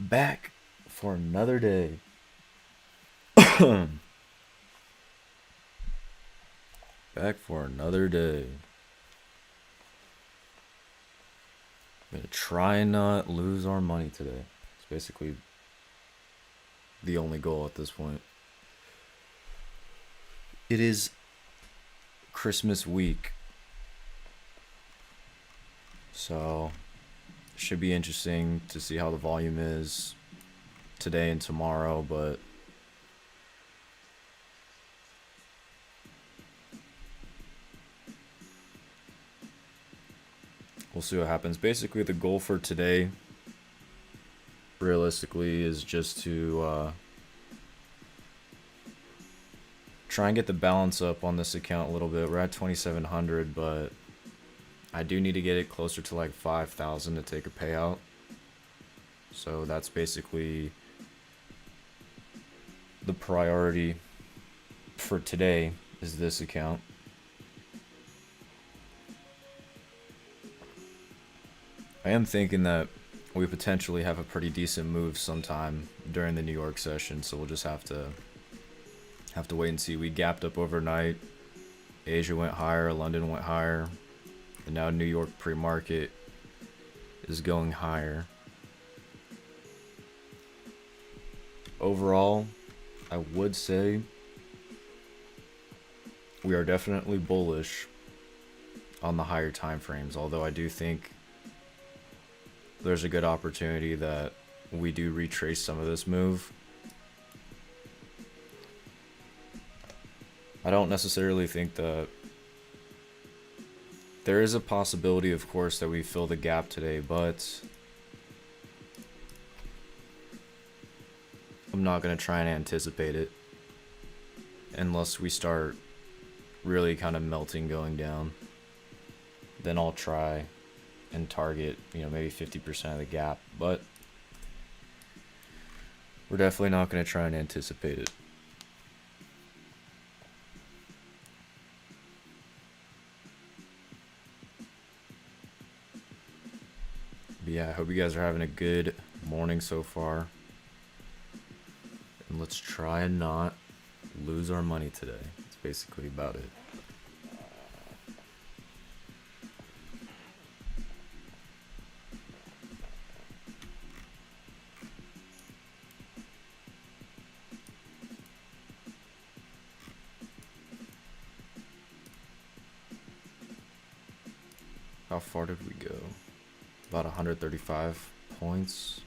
back for another day. Back for another day. I'm gonna try and not lose our money today. It's basically the only goal at this point. It is Christmas week, so it should be interesting to see how the volume is today and tomorrow, but we'll see what happens. Basically, the goal for today, realistically, is just to try and get the balance up on this account a little bit. We're at 2,700, but I do need to get it closer to like 5,000 to take a payout. So that's basically the priority for today, is this account. I am thinking that we potentially have a pretty decent move sometime during the New York session, so we'll just have to wait and see. We gapped up overnight. Asia went higher, London went higher, and now New York pre-market is going higher. Overall, I would say we are definitely bullish on the higher time frames, although I do think there's a good opportunity that we do retrace some of this move. I don't necessarily think that there is a possibility, of course, that we fill the gap today, but I'm not going to try and anticipate it unless we start really kind of melting going down. Then I'll try and target, maybe 50% of the gap, but we're definitely not going to try and anticipate it. But yeah, I hope you guys are having a good morning so far. And let's try and not lose our money today. That's basically about it. How far did we go? About 135 points.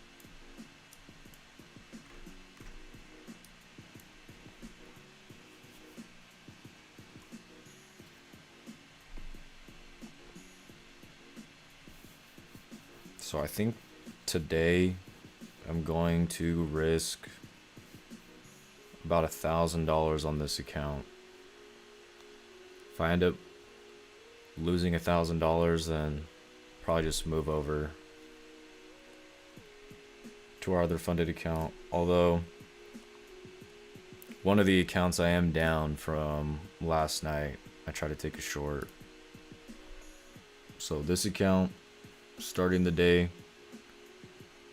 So I think today I'm going to risk about $1,000 on this account. If I end up losing $1,000, then probably just move over to our other funded account. Although one of the accounts I am down from last night, I tried to take a short. So this account, starting the day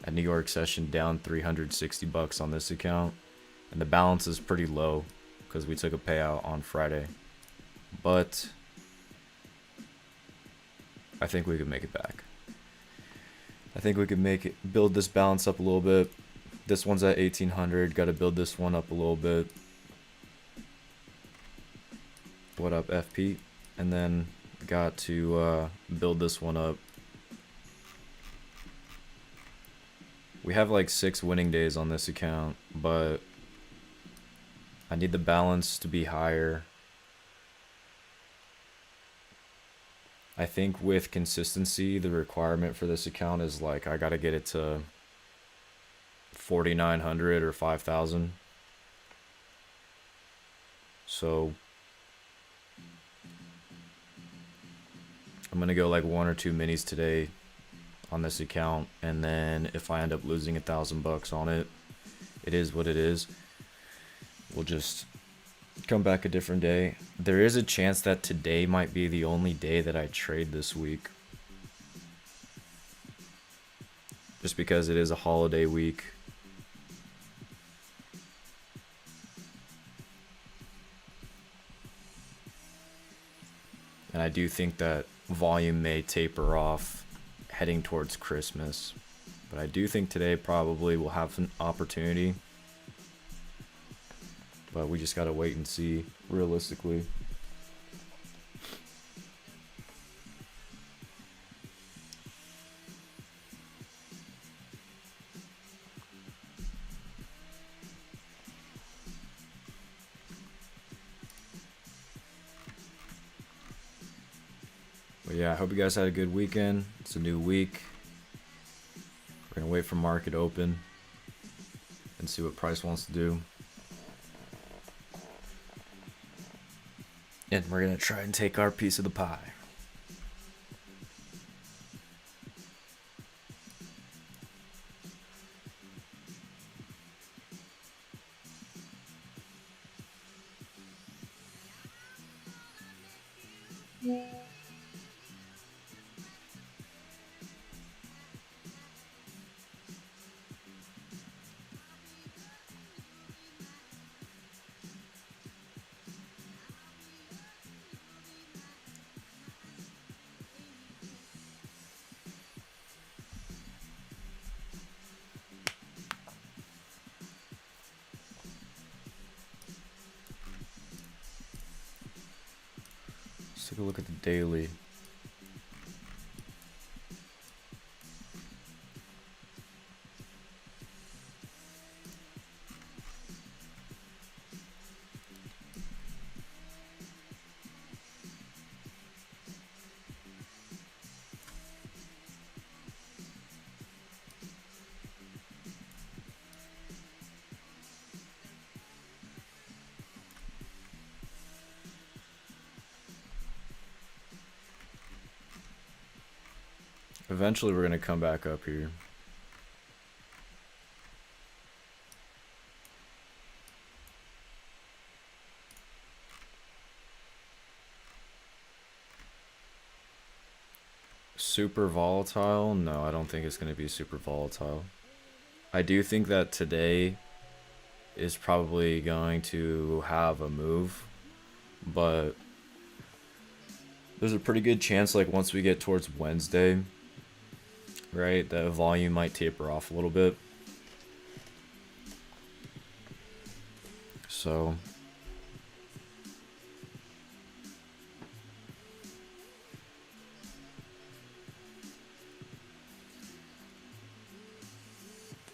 at New York session, down 360 bucks on this account, and the balance is pretty low because we took a payout on Friday, but I think we could make it back. I think we could build this balance up a little bit. This one's at 1,800. Got to build this one up a little bit. What up, FP? And then got to build this one up. We have like 6 winning days on this account, but I need the balance to be higher. I think with consistency, the requirement for this account is like I gotta get it to 4,900 or 5,000. So I'm gonna go like 1 or 2 minis today on this account, and then if I end up losing $1,000 on it, it is what it is. We'll just come back a different day. There is a chance that today might be the only day that I trade this week, just because it is a holiday week And I do think that volume may taper off heading towards Christmas. But I do think today probably will have an opportunity. But we just gotta wait and see realistically. But yeah, I hope you guys had a good weekend. It's a new week. We're gonna wait for market open and see what price wants to do. And we're gonna try and take our piece of the pie. Let's take a look at the daily. Eventually we're gonna come back up here. Super volatile? No, I don't think it's gonna be super volatile. I do think that today is probably going to have a move, but there's a pretty good chance, like once we get towards Wednesday, right, the volume might taper off a little bit. So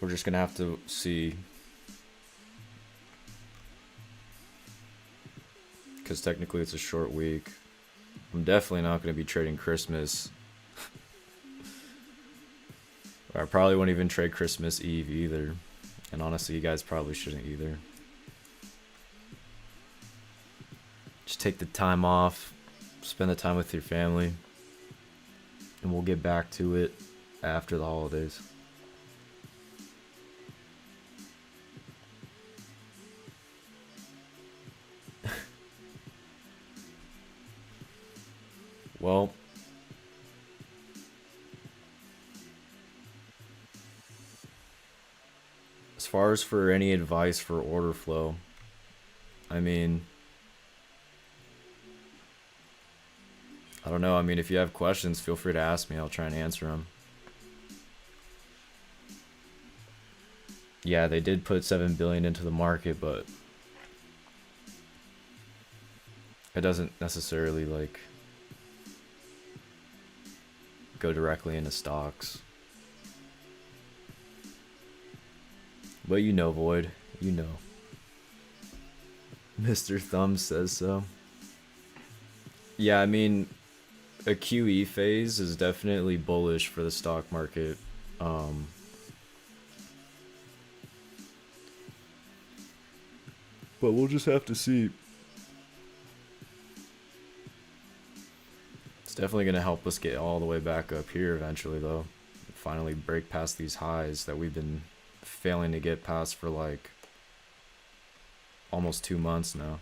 we're just gonna have to see, because technically it's a short week. I'm definitely not gonna be trading Christmas. I probably won't even trade Christmas Eve either. And honestly, you guys probably shouldn't either. Just take the time off, spend the time with your family, and we'll get back to it after the holidays. Well, as far as for any advice for order flow, I mean, I don't know. I mean, if you have questions, feel free to ask me. I'll try and answer them. Yeah, they did put 7 billion into the market, but it doesn't necessarily like go directly into stocks. But you know, Void, you know. Mr. Thumb says so. Yeah, I mean, a QE phase is definitely bullish for the stock market. But we'll just have to see. It's definitely going to help us get all the way back up here eventually, though. Finally break past these highs that we've been failing to get past for like almost 2 months now.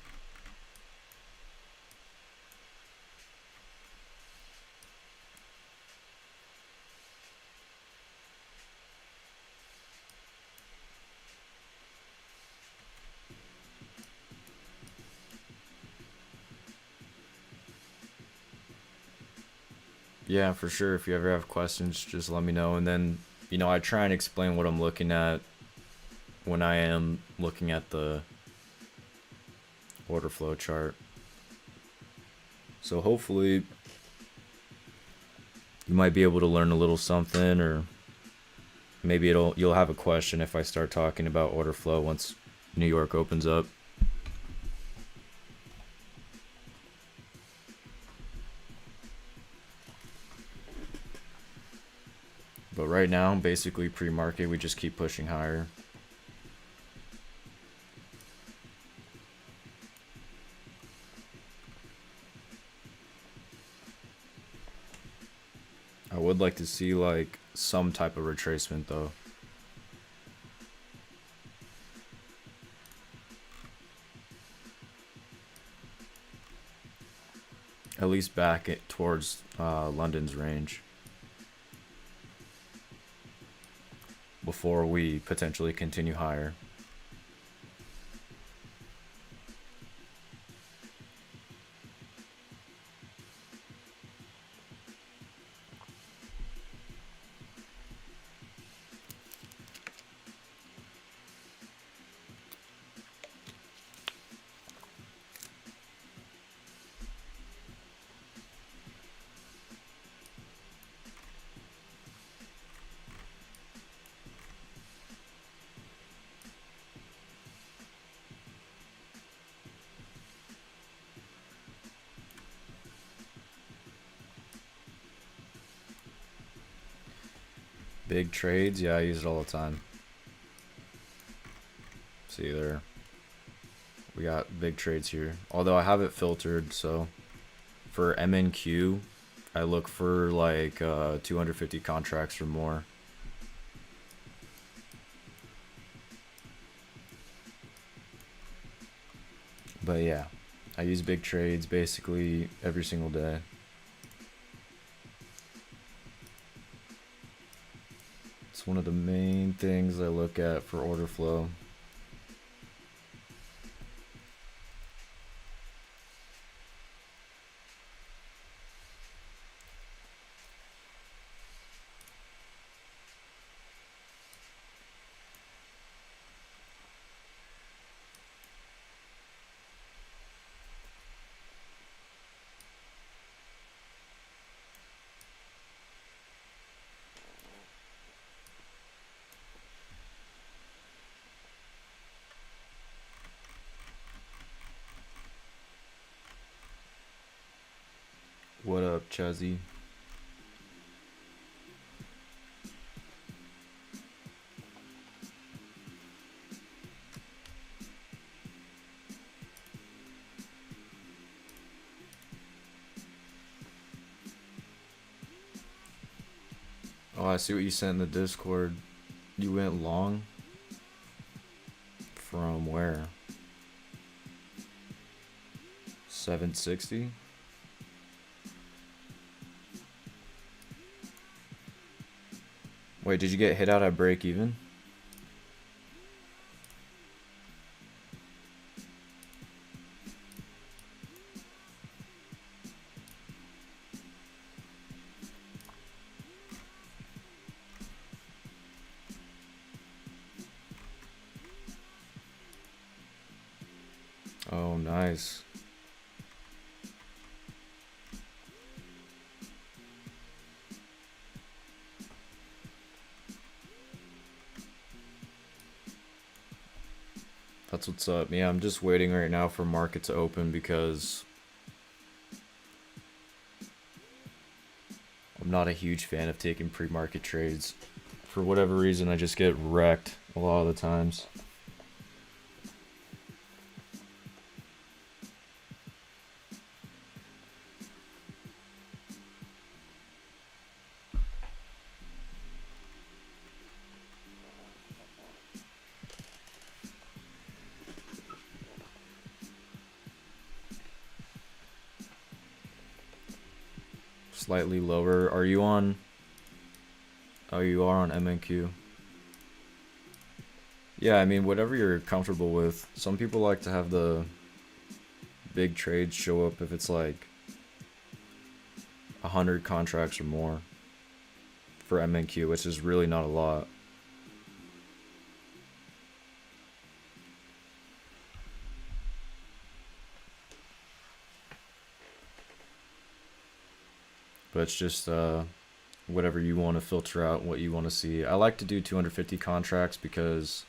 Yeah, for sure. If you ever have questions, just let me know. And then, I try and explain what I'm looking at when I am looking at the order flow chart. So hopefully you might be able to learn a little something, or maybe you'll have a question if I start talking about order flow once New York opens up. But right now, basically pre-market, we just keep pushing higher. I would like to see like some type of retracement though. At least back it towards London's range before we potentially continue higher. Big trades, yeah, I use it all the time. See there, we got big trades here. Although I have it filtered, so for MNQ, I look for like 250 contracts or more. But yeah, I use big trades basically every single day. It's one of the main things I look at for order flow. What up, Chuzzy? Oh, I see what you sent in the Discord. You went long? From where? 760? Wait, did you get hit out at break even? Oh, nice. That's what's up. Yeah, I'm just waiting right now for market to open because I'm not a huge fan of taking pre-market trades. For whatever reason, I just get wrecked a lot of the times. Slightly lower. Are you on? Oh, you are on MNQ. Yeah, I mean, whatever you're comfortable with. Some people like to have the big trades show up if it's like 100 contracts or more for MNQ, which is really not a lot. But it's just whatever you want to filter out, what you want to see. I like to do 250 contracts because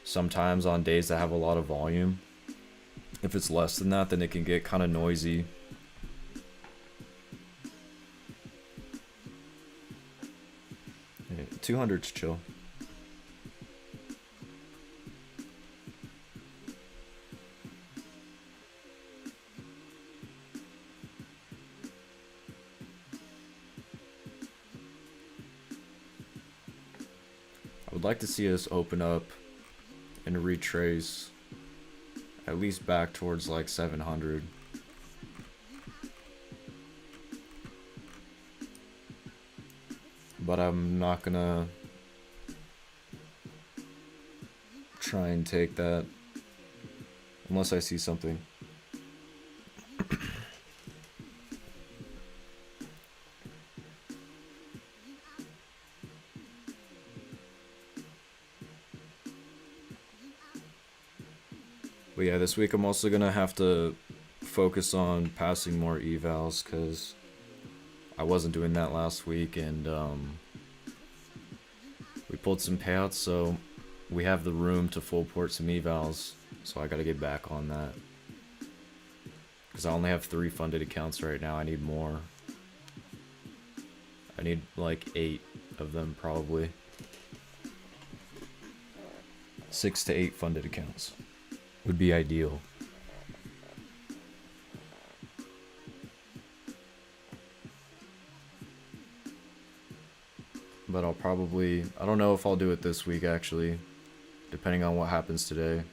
sometimes on days that have a lot of volume, if it's less than that, then it can get kind of noisy. Yeah, 200's chill. I would like to see us open up and retrace at least back towards like 700. But I'm not gonna try and take that unless I see something. But yeah, this week I'm also gonna have to focus on passing more evals because I wasn't doing that last week, and we pulled some payouts, so we have the room to full port some evals. So I gotta get back on that because I only have 3 funded accounts right now. I need more. I need like 8 of them probably. 6 to 8 funded accounts would be ideal. But I'll probably, I don't know if I'll do it this week actually, depending on what happens today.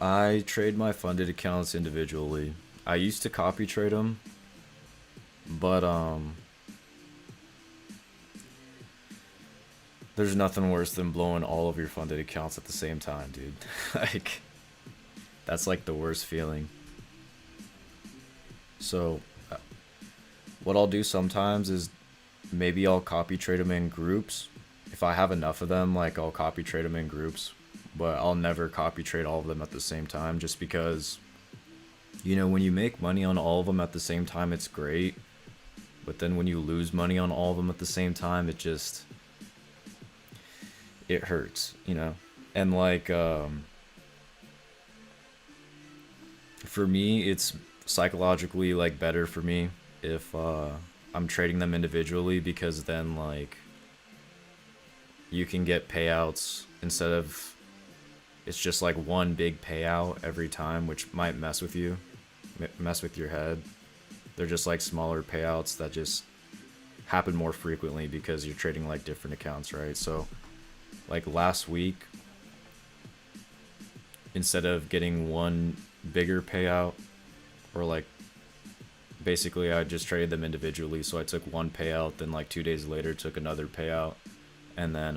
I trade my funded accounts individually. I used to copy trade them, but there's nothing worse than blowing all of your funded accounts at the same time, dude. Like, that's like the worst feeling. So, what I'll do sometimes is maybe I'll copy trade them in groups. If I have enough of them, like I'll copy trade them in groups. But I'll never copy trade all of them at the same time, just because, you know, when you make money on all of them at the same time, it's great. But then when you lose money on all of them at the same time, it hurts, you know? And like, for me, it's psychologically like better for me if I'm trading them individually, because then like you can get payouts instead of, it's just like one big payout every time, which might mess with you, mess with your head. They're just like smaller payouts that just happen more frequently because you're trading like different accounts, right? So like last week, instead of getting one bigger payout, or like basically I just traded them individually. So I took one payout, then like 2 days later took another payout, and then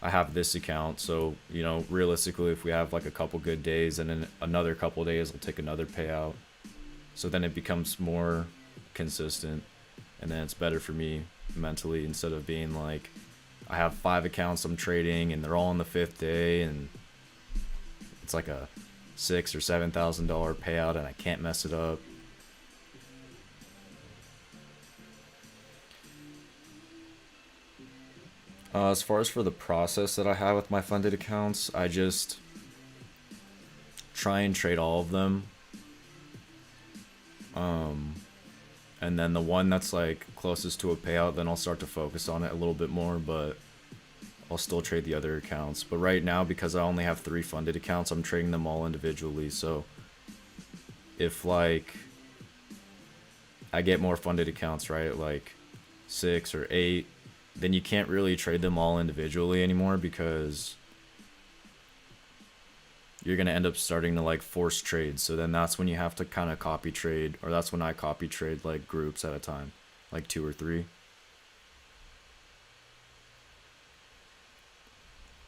I have this account, so, you know, realistically, if we have like a couple good days and then another couple days, I'll take another payout. So then it becomes more consistent, and then it's better for me mentally, instead of being like, I have 5 accounts I'm trading and they're all on the 5th day, and it's like a $6,000 or $7,000 payout and I can't mess it up. As far as for the process that I have with my funded accounts, I just try and trade all of them. And then the one that's like closest to a payout, then I'll start to focus on it a little bit more, but I'll still trade the other accounts. But right now, because I only have 3 funded accounts, I'm trading them all individually. So if like I get more funded accounts, right? Like 6 or 8, then you can't really trade them all individually anymore because you're going to end up starting to like force trades. So then that's when you have to kind of copy trade, or that's when I copy trade like groups at a time, like 2 or 3.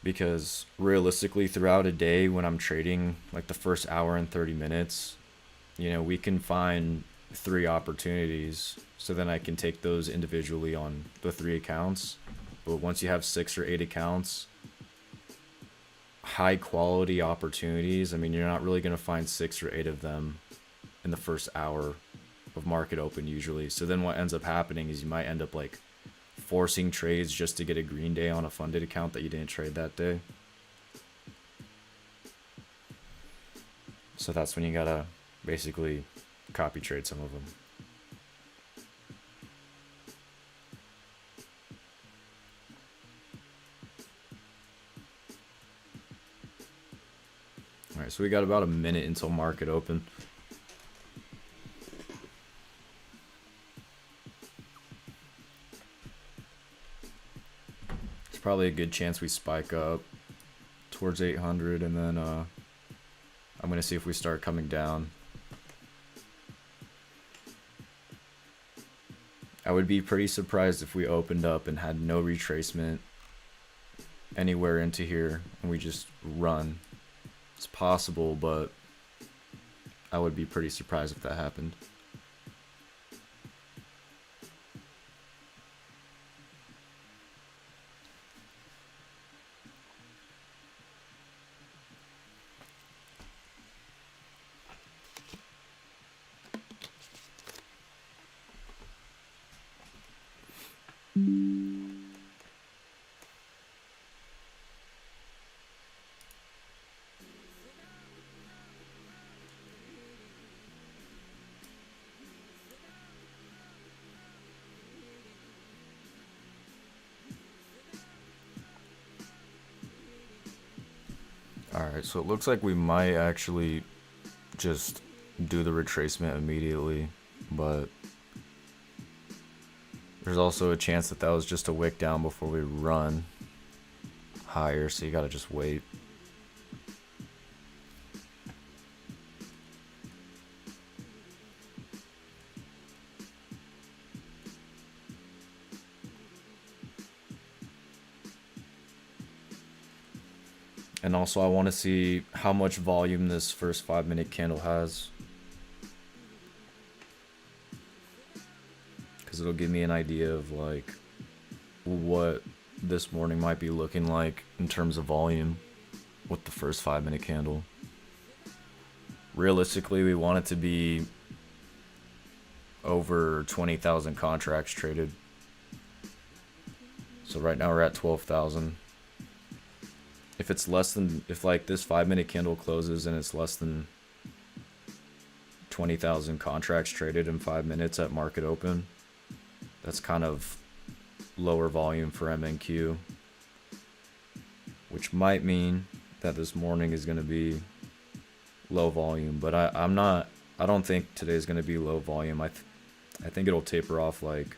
Because realistically throughout a day when I'm trading like the first hour and 30 minutes, you know, we can find 3 opportunities. So then I can take those individually on the 3 accounts. But once you have 6 or 8 accounts, high quality opportunities, I mean, you're not really going to find 6 or 8 of them in the first hour of market open usually. So then what ends up happening is you might end up like forcing trades just to get a green day on a funded account that you didn't trade that day. So that's when you gotta basically copy trade some of them. All right, so we got about a minute until market open. It's probably a good chance we spike up towards 800, and then I'm gonna see if we start coming down. I would be pretty surprised if we opened up and had no retracement anywhere into here and we just run. It's possible, but I would be pretty surprised if that happened. Alright, so it looks like we might actually just do the retracement immediately, but there's also a chance that that was just a wick down before we run higher, so you gotta just wait. And also I want to see how much volume this first 5-minute candle has, because it'll give me an idea of like what this morning might be looking like in terms of volume with the first 5-minute candle. Realistically, we want it to be over 20,000 contracts traded. So right now we're at 12,000. If it's less than, if like this 5-minute candle closes and it's less than 20,000 contracts traded in 5 minutes at market open, that's kind of lower volume for MNQ, which might mean that this morning is going to be low volume. But I don't think today's going to be low volume. I think it'll taper off like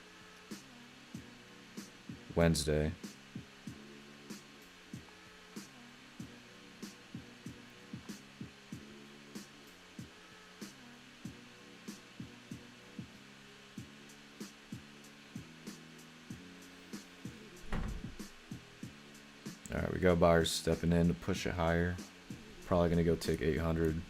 Wednesday. Alright, we got buyers stepping in to push it higher. Probably gonna go take 800.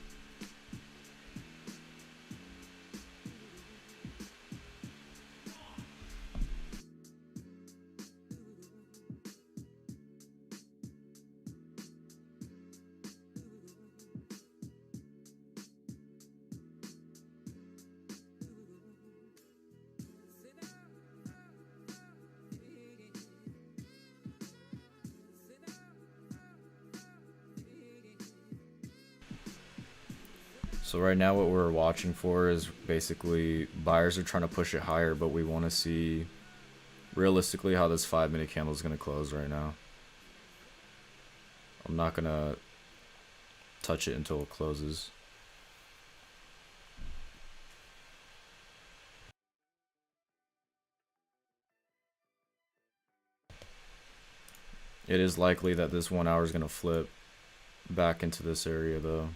So right now what we're watching for is basically buyers are trying to push it higher, but we want to see realistically how this 5-minute candle is going to close right now. I'm not going to touch it until it closes. It is likely that this 1 hour is going to flip back into this area though.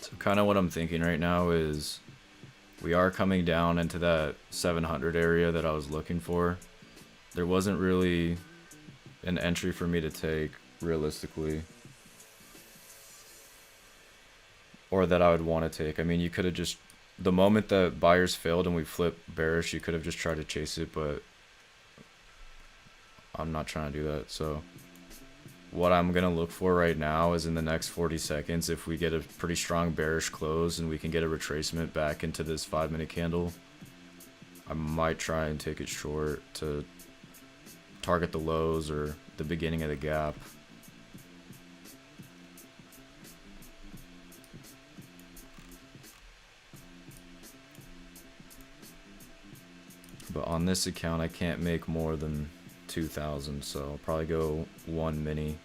So kind of what I'm thinking right now is we are coming down into that 700 area that I was looking for. There wasn't really an entry for me to take realistically, or that I would want to take. I mean, you could have just, the moment that buyers failed and we flipped bearish, you could have just tried to chase it, but I'm not trying to do that. So what I'm going to look for right now is in the next 40 seconds, if we get a pretty strong bearish close and we can get a retracement back into this 5-minute candle, I might try and take it short to target the lows or the beginning of the gap. But on this account, I can't make more than 2,000, so I'll probably go 1 mini.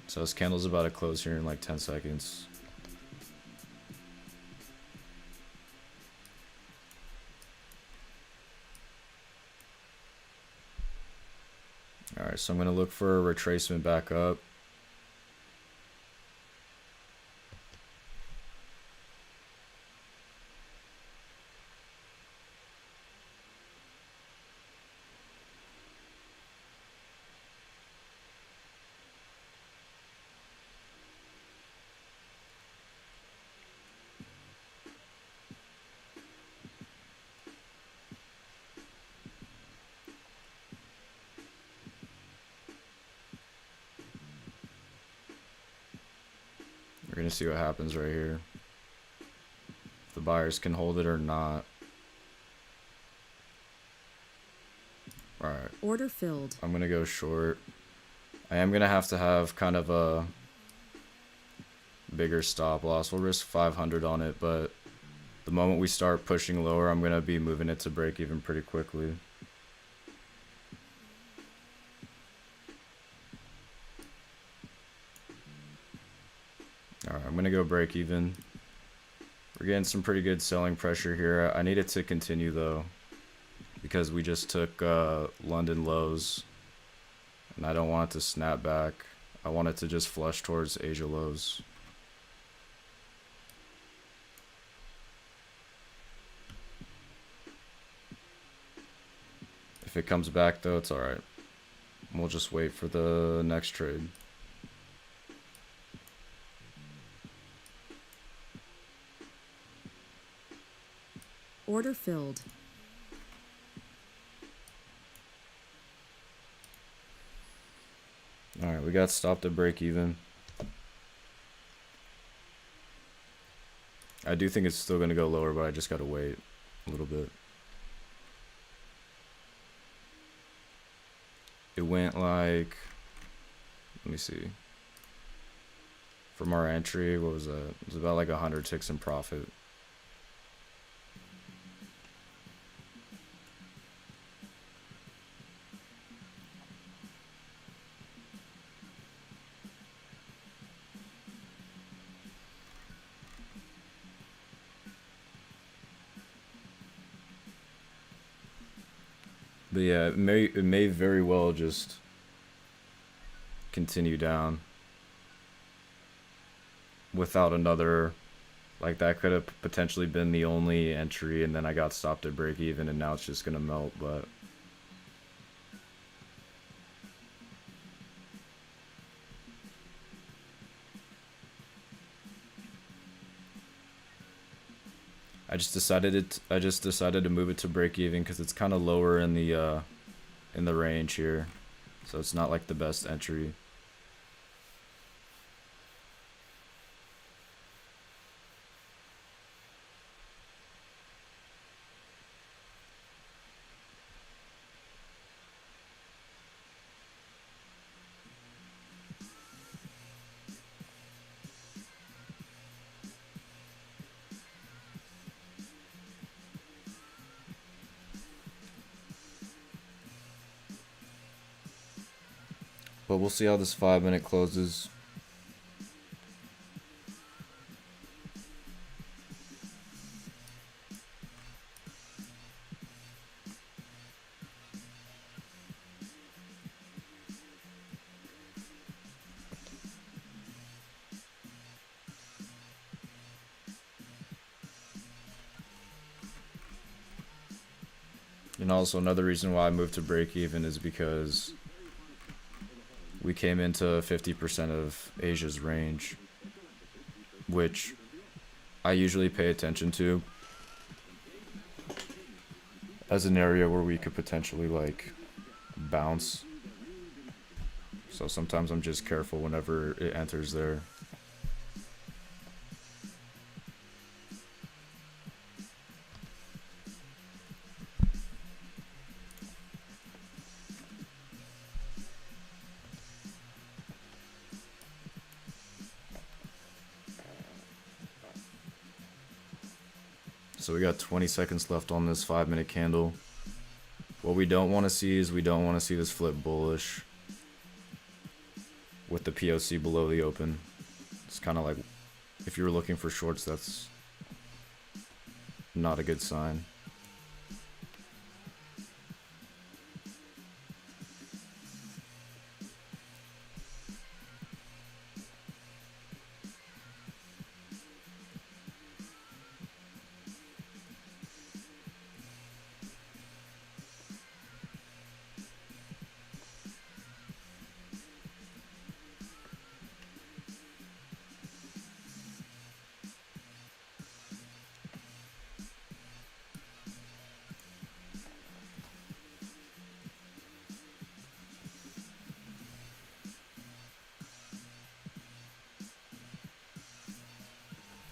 So this candle's about to close here in like 10 seconds. Alright, so I'm going to look for a retracement back up. We're going to see what happens right here. If the buyers can hold it or not. Alright. Order filled. I'm going to go short. I am going to have kind of a bigger stop loss. We'll risk 500 on it, but the moment we start pushing lower, I'm going to be moving it to break even pretty quickly. Alright, I'm going to go break even. We're getting some pretty good selling pressure here. I need it to continue though, because we just took London lows, and I don't want it to snap back. I want it to just flush towards Asia lows. If it comes back though, it's alright. We'll just wait for the next trade. Order filled. Alright, we got stopped at break even. I do think it's still going to go lower, but I just got to wait a little bit. It went like, let me see. From our entry, what was that? It was about like 100 ticks in profit. But yeah, it may very well just continue down without another, like that could have potentially been the only entry, and then I got stopped at break even, and now it's just gonna melt. But I just decided to move it to break even because it's kind of lower in the range here, so it's not like the best entry. But we'll see how this 5-minute closes. And also another reason why I moved to break even is because we came into 50% of Asia's range, which I usually pay attention to as an area where we could potentially like bounce. So sometimes I'm just careful whenever it enters there. So we got 20 seconds left on this 5-minute candle. What we don't want to see is we don't want to see this flip bullish with the POC below the open. It's kind of like if you were looking for shorts, that's not a good sign.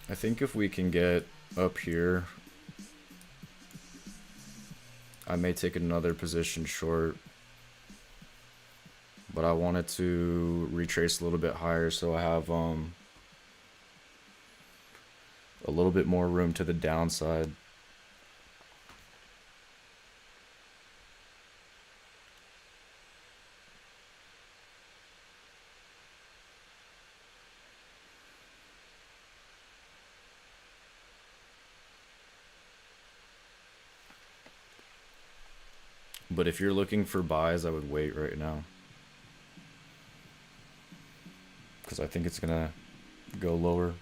I think if we can get up here, I may take another position short, but I wanted to retrace a little bit higher so I have a little bit more room to the downside. But if you're looking for buys, I would wait right now, because I think it's gonna go lower.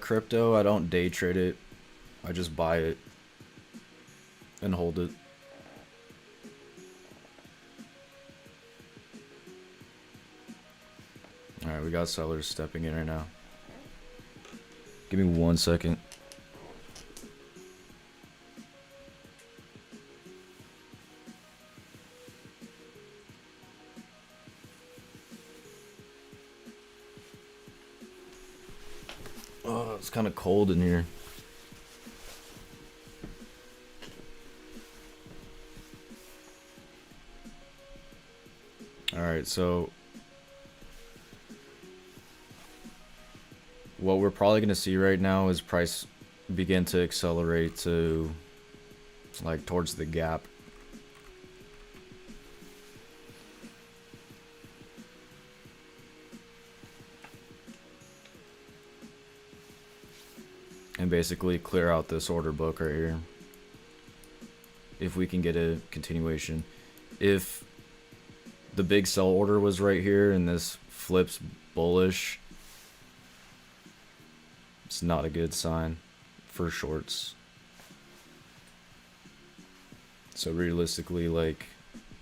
Crypto, I don't day trade it. I just buy it and hold it. Alright, we got sellers stepping in right now. Give me 1 second. Oh, it's kind of cold in here. Alright, so what we're probably going to see right now is price begin to accelerate to like towards the gap. And basically clear out this order book right here. If we can get a continuation. If the big sell order was right here and this flips bullish, it's not a good sign for shorts. So realistically, like,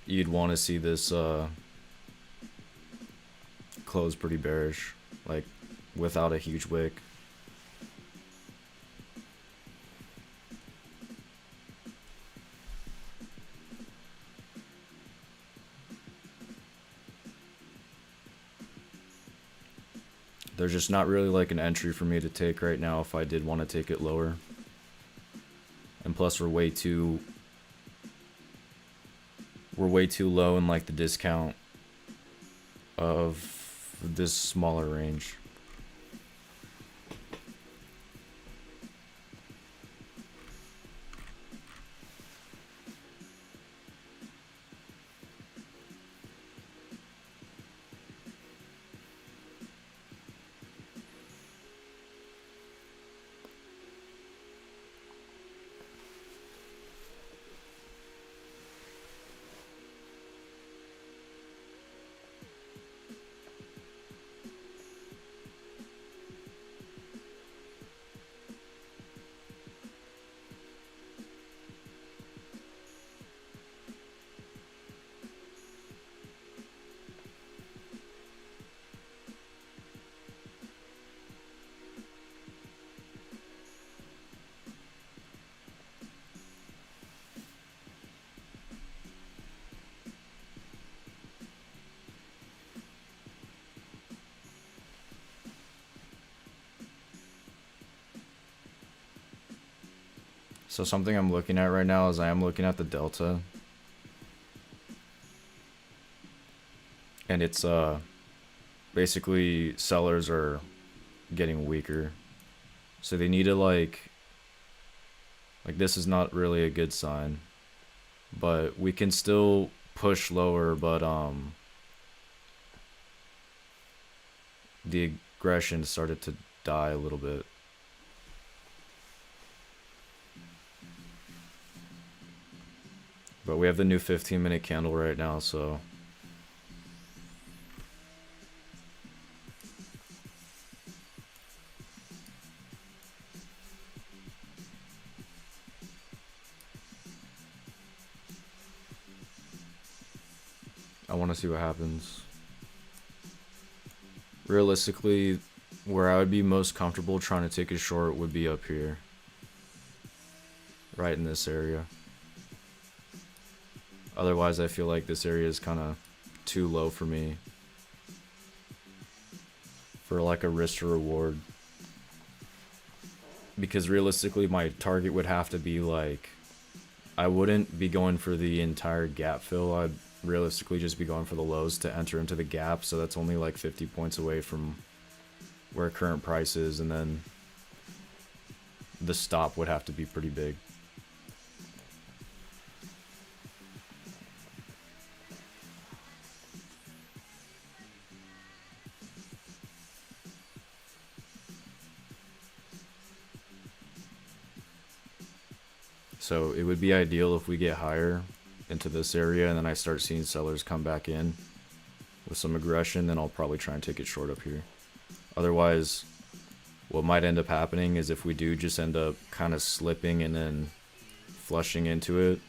you'd want to see this close pretty bearish, like without a huge wick. There's just not really like an entry for me to take right now if I did want to take it lower. And plus we're way too low in like the discount of this smaller range. So something I'm looking at right now is I am looking at the delta. And it's basically sellers are getting weaker. So they need to like this is not really a good sign. But we can still push lower, but the aggression started to die a little bit. But we have the new 15-minute candle right now, so I want to see what happens. Realistically, where I would be most comfortable trying to take a short would be up here. Right in this area. Otherwise, I feel like this area is kind of too low for me. For like a risk to reward. Because realistically, my target would have to be like... I wouldn't be going for the entire gap fill. I'd realistically just be going for the lows to enter into the gap. So that's only like 50 points away from where current price is. And then the stop would have to be pretty big. So it would be ideal if we get higher into this area and then I start seeing sellers come back in with some aggression, then I'll probably try and take it short up here. Otherwise, what might end up happening is if we do just end up kind of slipping and then flushing into it,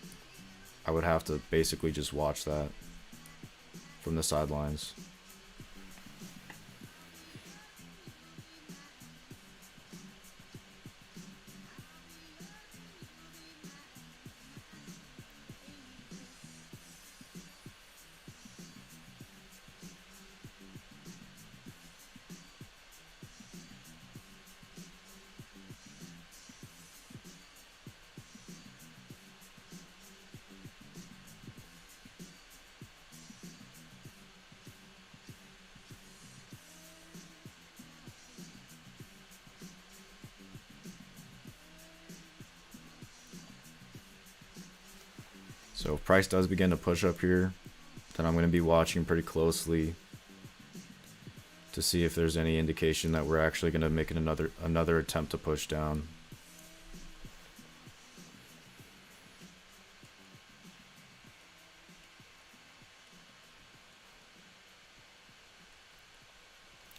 I would have to basically just watch that from the sidelines. So if price does begin to push up here, then I'm going to be watching pretty closely to see if there's any indication that we're actually going to make another attempt to push down.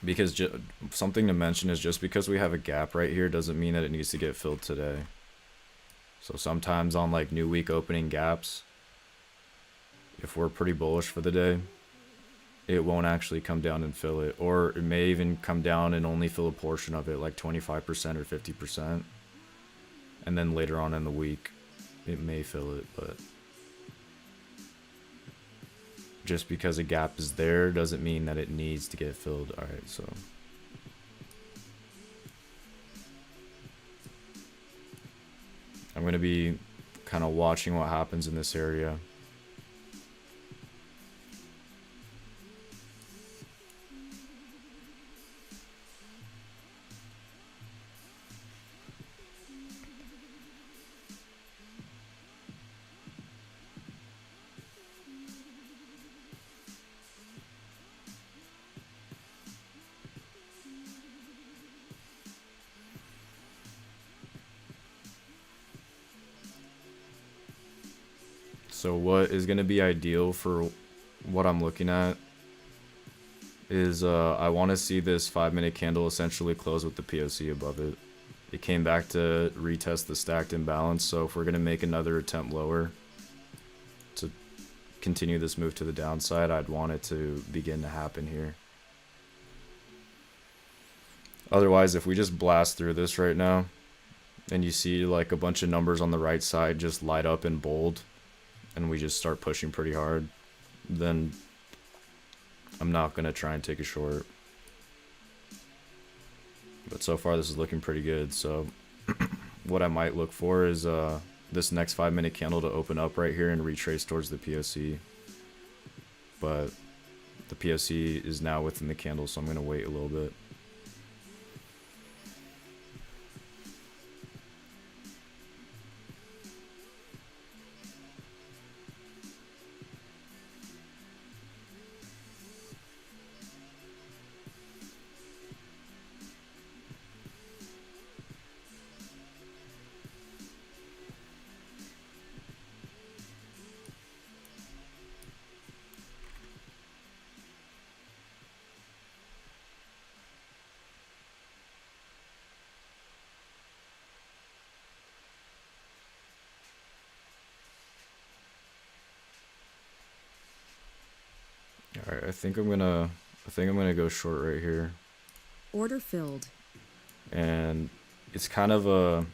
Because something to mention is just because we have a gap right here doesn't mean that it needs to get filled today. So sometimes on like new week opening gaps, if we're pretty bullish for the day, it won't actually come down and fill it. Or it may even come down and only fill a portion of it, like 25% or 50%. And then later on in the week, it may fill it, but just because a gap is there doesn't mean that it needs to get filled. Alright, so I'm going to be kind of watching what happens in this area. So what is going to be ideal for what I'm looking at is I want to see this 5-minute candle essentially close with the POC above it. It came back to retest the stacked imbalance, so if we're going to make another attempt lower to continue this move to the downside, I'd want it to begin to happen here. Otherwise, if we just blast through this right now and you see like a bunch of numbers on the right side just light up in bold and we just start pushing pretty hard, then I'm not going to try and take a short. But so far this is looking pretty good. So what I might look for is this next 5-minute candle to open up right here and retrace towards the POC. But the POC is now within the candle, so I'm going to wait a little bit. Alright, I think I'm gonna go short right here. Order filled. And it's kind of a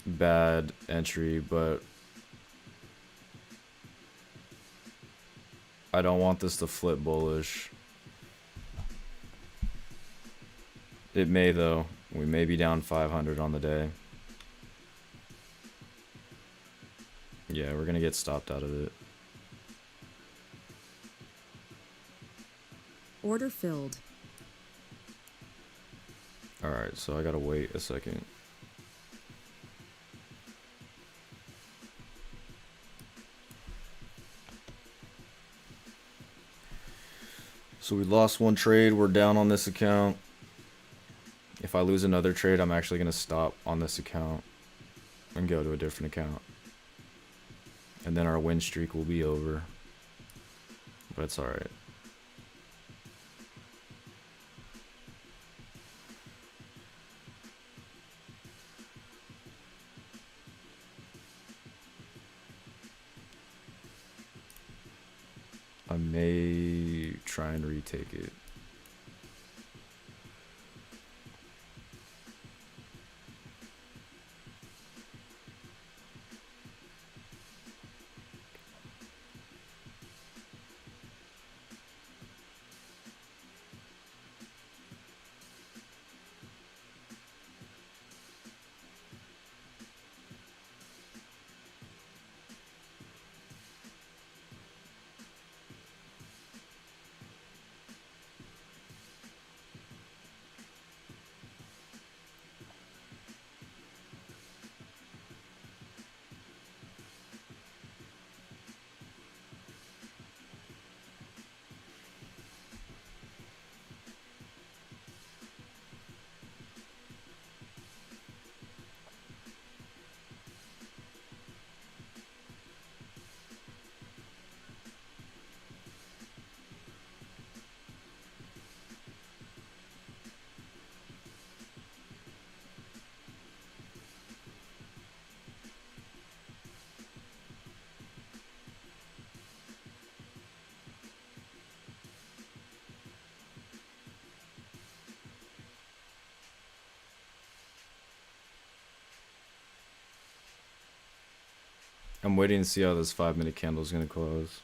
bad entry, but I don't want this to flip bullish. It may though. We may be down 500 on the day. Yeah, we're gonna get stopped out of it. Order filled. Alright, so I gotta wait a second. So we lost one trade, we're down on this account. If I lose another trade, I'm actually gonna stop on this account and go to a different account. And then our win streak will be over. But it's alright. I may try and retake it. I'm waiting to see how this 5-minute candle is going to close.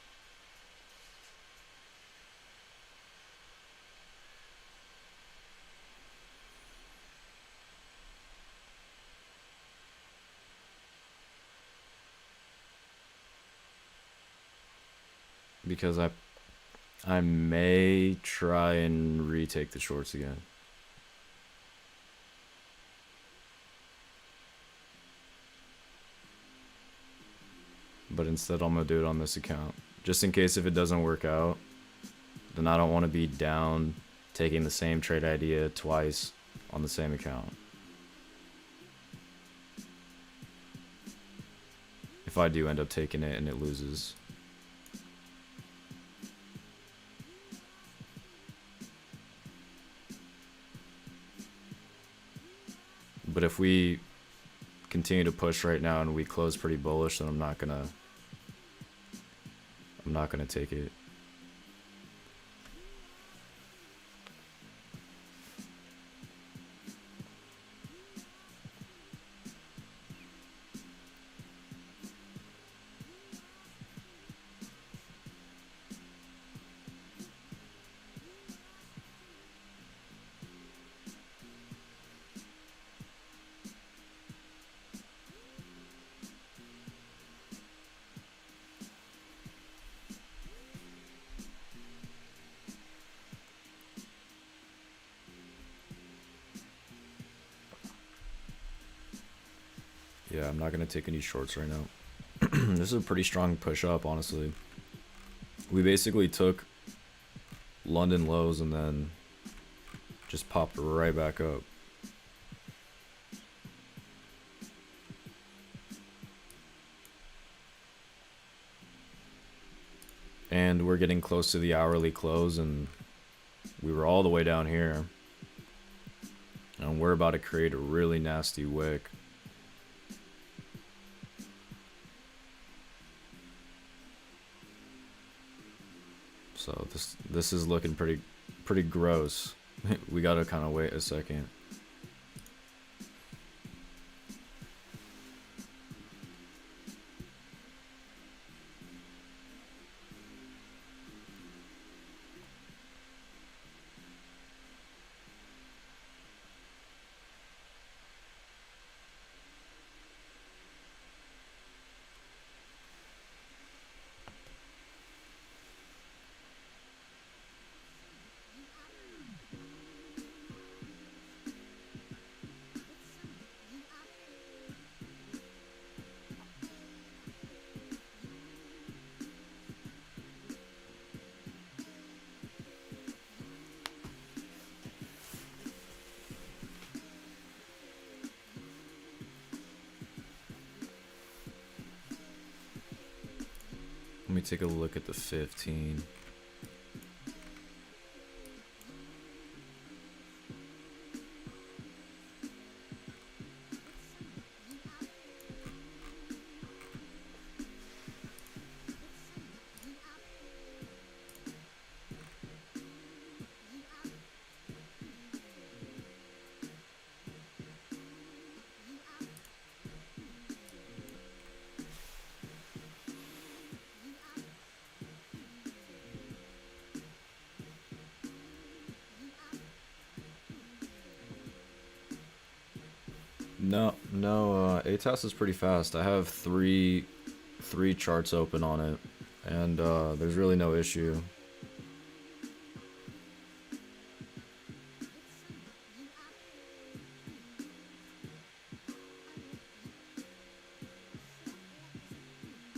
because I may try and retake the shorts again. But instead I'm gonna do it on this account. Just in case if it doesn't work out, then I don't want to be down taking the same trade idea twice on the same account. If I do end up taking it and it loses. But if we continue to push right now and we close pretty bullish, then I'm not gonna take it. Yeah, I'm not going to take any shorts right now. This is a pretty strong push up, honestly. We basically took London lows and then just popped right back up. And we're getting close to the hourly close, and we were all the way down here. And we're about to create a really nasty wick. So this is looking pretty gross. We gotta kind of wait a second. Let me take a look at the 15. No, ATAS is pretty fast. I have three charts open on it, and there's really no issue.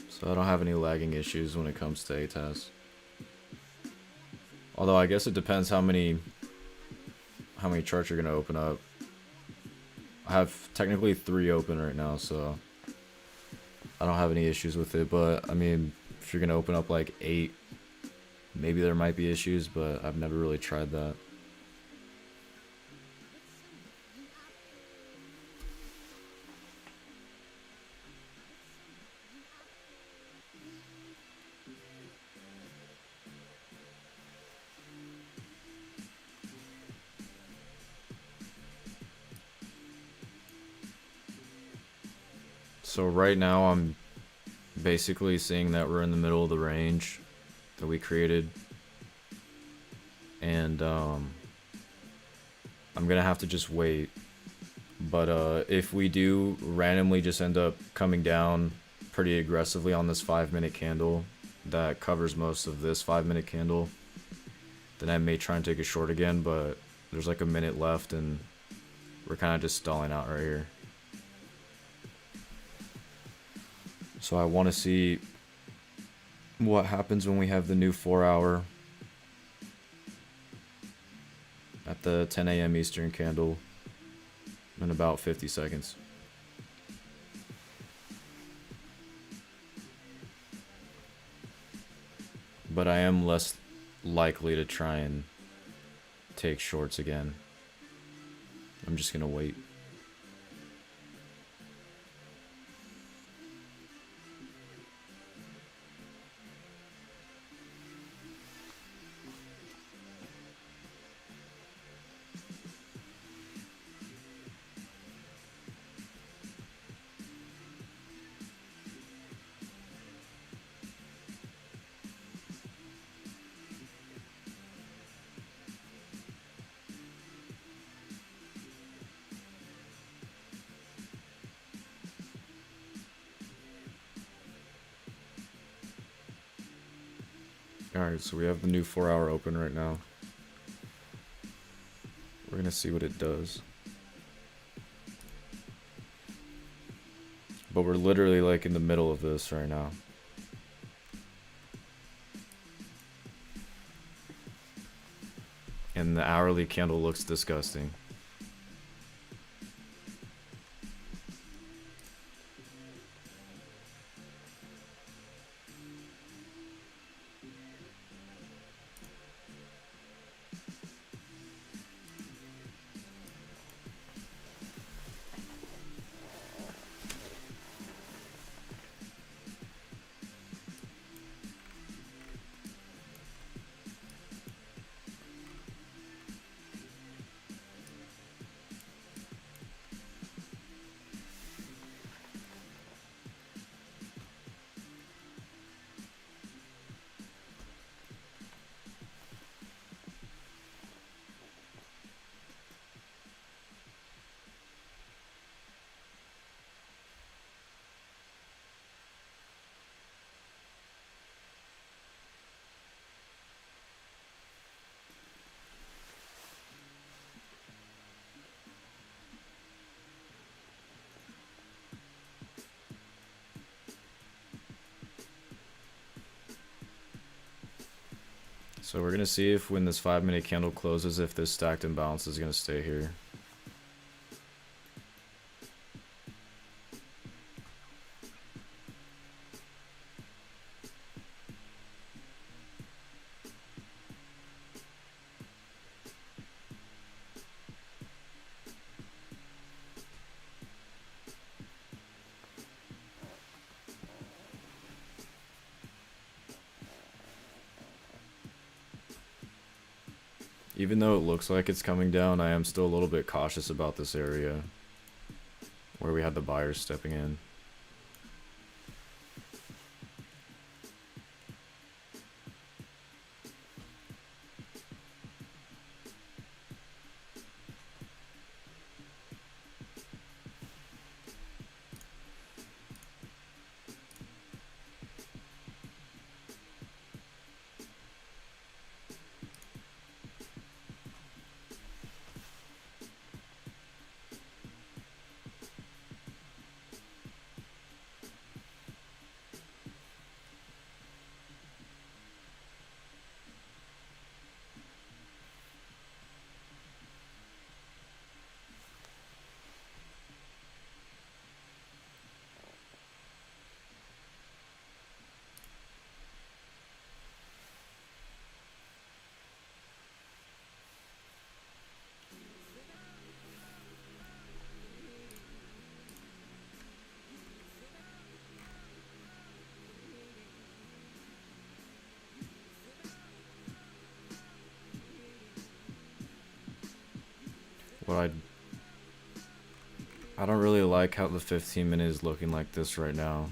So I don't have any lagging issues when it comes to ATAS. Although I guess it depends how many charts you're gonna open up. I have technically 3 open right now, so I don't have any issues with it. But I mean, if you're gonna open up like 8, maybe there might be issues, but I've never really tried that. So right now I'm basically seeing that we're in the middle of the range that we created, and I'm gonna have to just wait. But if we do randomly just end up coming down pretty aggressively on this 5-minute candle, that covers most of this 5-minute candle, then I may try and take a short again, but there's like a minute left and we're kind of just stalling out right here. So I want to see what happens when we have the new 4-hour at the 10 a.m. Eastern candle in about 50 seconds. But I am less likely to try and take shorts again. I'm just gonna wait. Alright, so we have the new 4-hour open right now. We're gonna see what it does. But we're literally like in the middle of this right now. And the hourly candle looks disgusting. So we're gonna see if when this 5-minute candle closes, if this stacked imbalance is gonna stay here. Even though it looks like it's coming down, I am still a little bit cautious about this area where we had the buyers stepping in. What I don't really like how the 15-minute is looking like this right now.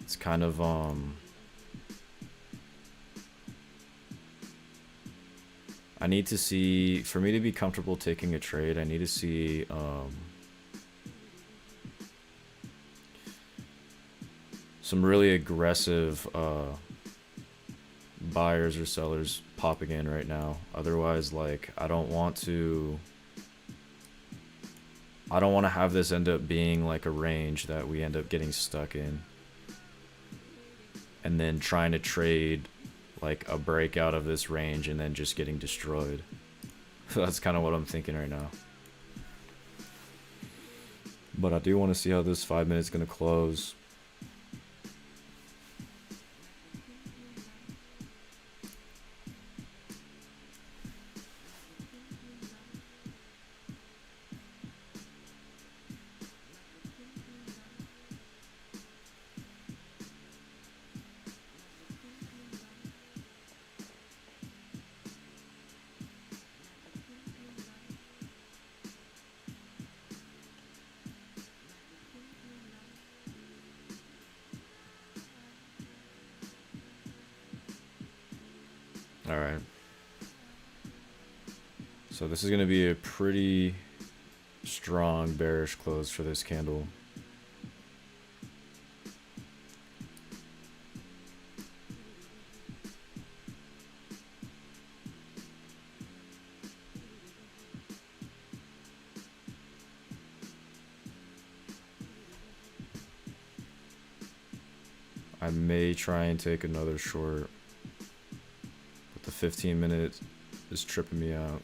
It's kind of I need to see, for me to be comfortable taking a trade, I need to see some really aggressive buyers or sellers popping in right now. Otherwise, like, I don't want to have this end up being like a range that we end up getting stuck in and then trying to trade like a breakout of this range and then just getting destroyed. So that's kind of what I'm thinking right now. But I do want to see how this 5 minutes going to close. Alright. So this is going to be a pretty strong bearish close for this candle. I may try and take another short. 15 minutes is tripping me out.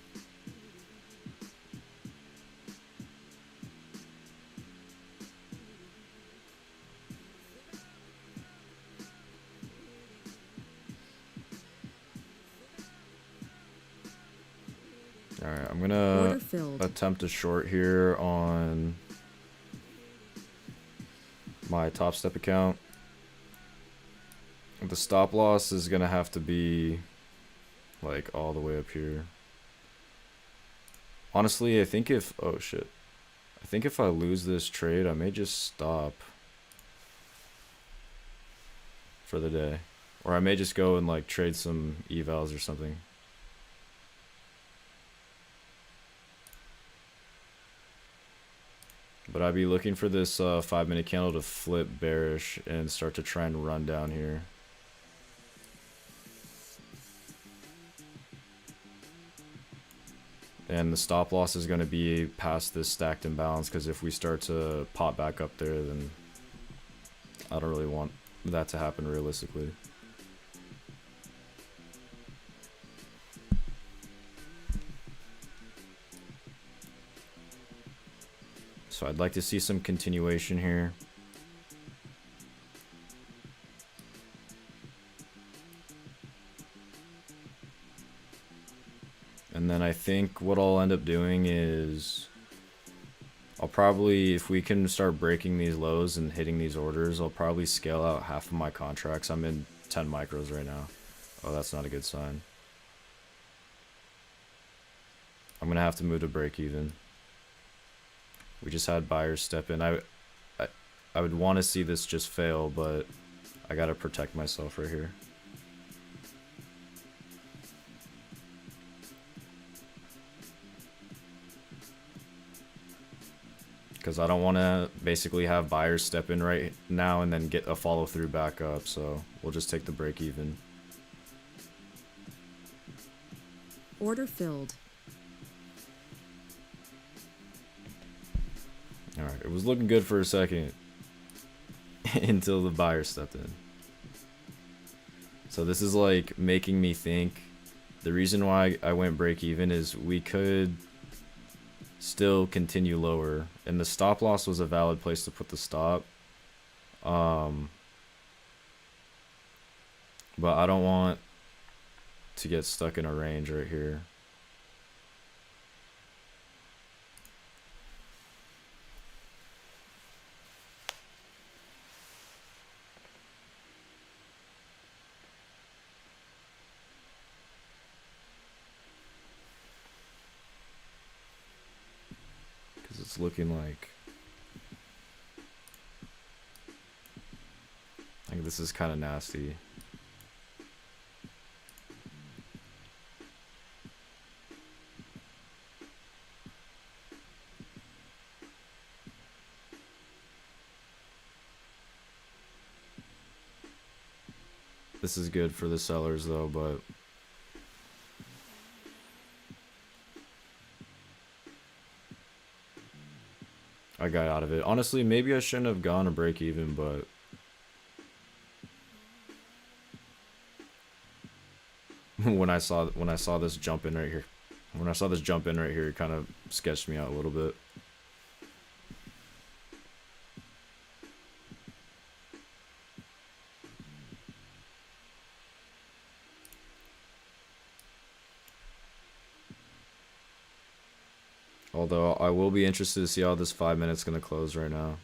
Alright, I'm gonna attempt a short here on my Top Step account. The stop loss is gonna have to be like all the way up here. Honestly, I think if I think if I lose this trade, I may just stop for the day, or I may just go and like trade some evals or something. But I'd be looking for this 5 minute candle to flip bearish and start to try and run down here. And the stop loss is going to be past this stacked imbalance, because if we start to pop back up there, then I don't really want that to happen realistically. So I'd like to see some continuation here. And then I think what I'll end up doing is I'll probably, if we can start breaking these lows and hitting these orders, I'll probably scale out half of my contracts. I'm in 10 micros right now. Oh, that's not a good sign. I'm going to have to move to break even. We just had buyers step in. I would want to see this just fail, but I got to protect myself right here. Because I don't want to basically have buyers step in right now and then get a follow through back up. So we'll just take the break even. Order filled. Alright, it was looking good for a second until the buyer stepped in. So this is like making me think the reason why I went break even is we could still continue lower, and the stop loss was a valid place to put the stop. But I don't want to get stuck in a range right here. It's looking like this is kind of nasty. This is good for the sellers though, but I got out of it. Honestly, maybe I shouldn't have gone to break even, but when I saw this jump in right here, it kind of sketched me out a little bit. Although I will be interested to see how this 5 minutes gonna close right now.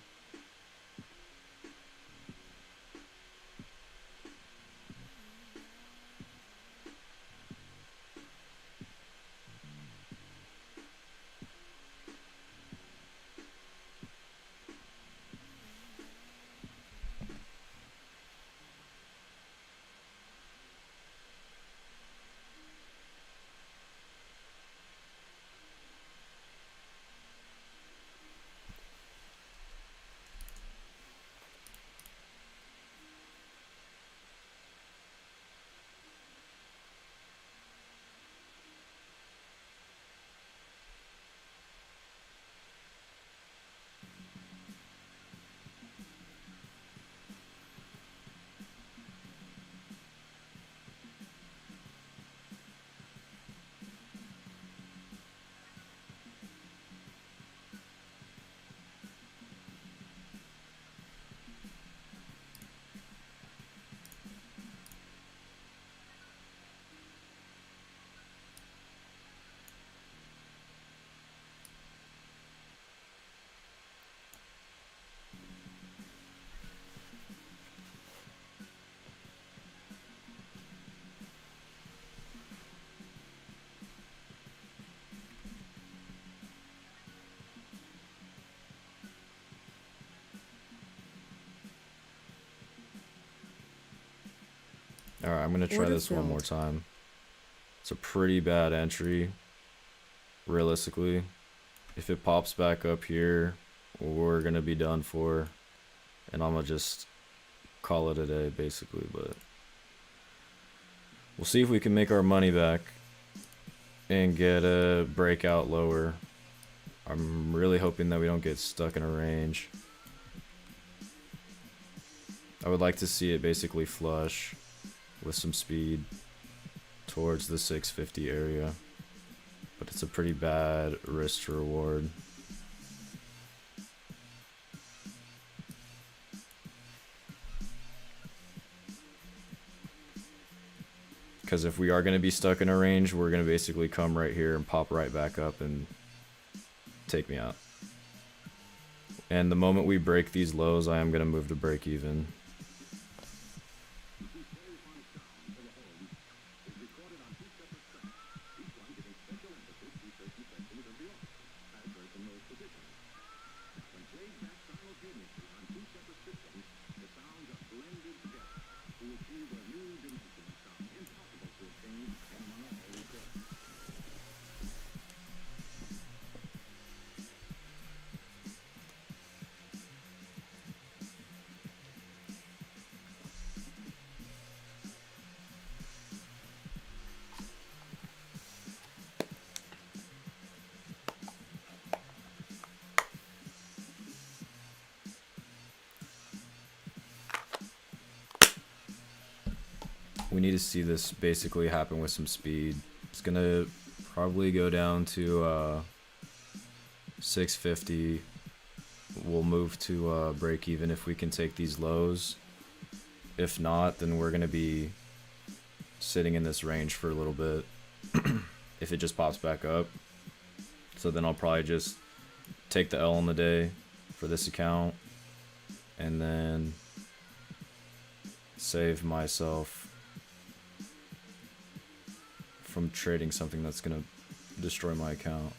Alright, I'm gonna try Order this one more filled. time. It's a pretty bad entry, realistically. If it pops back up here, we're gonna be done for. And I'm gonna just call it a day, basically, but we'll see if we can make our money back and get a breakout lower. I'm really hoping that we don't get stuck in a range. I would like to see it basically flush with some speed towards the 650 area, but it's a pretty bad risk to reward. Because if we are going to be stuck in a range, we're going to basically come right here and pop right back up and take me out. And the moment we break these lows, I am going to move to break even. We need to see this basically happen with some speed. It's gonna probably go down to 650. We'll move to break even if we can take these lows. If not, then we're gonna be sitting in this range for a little bit if it just pops back up. So then I'll probably just take the L on the day for this account and then save myself from trading something that's gonna destroy my account.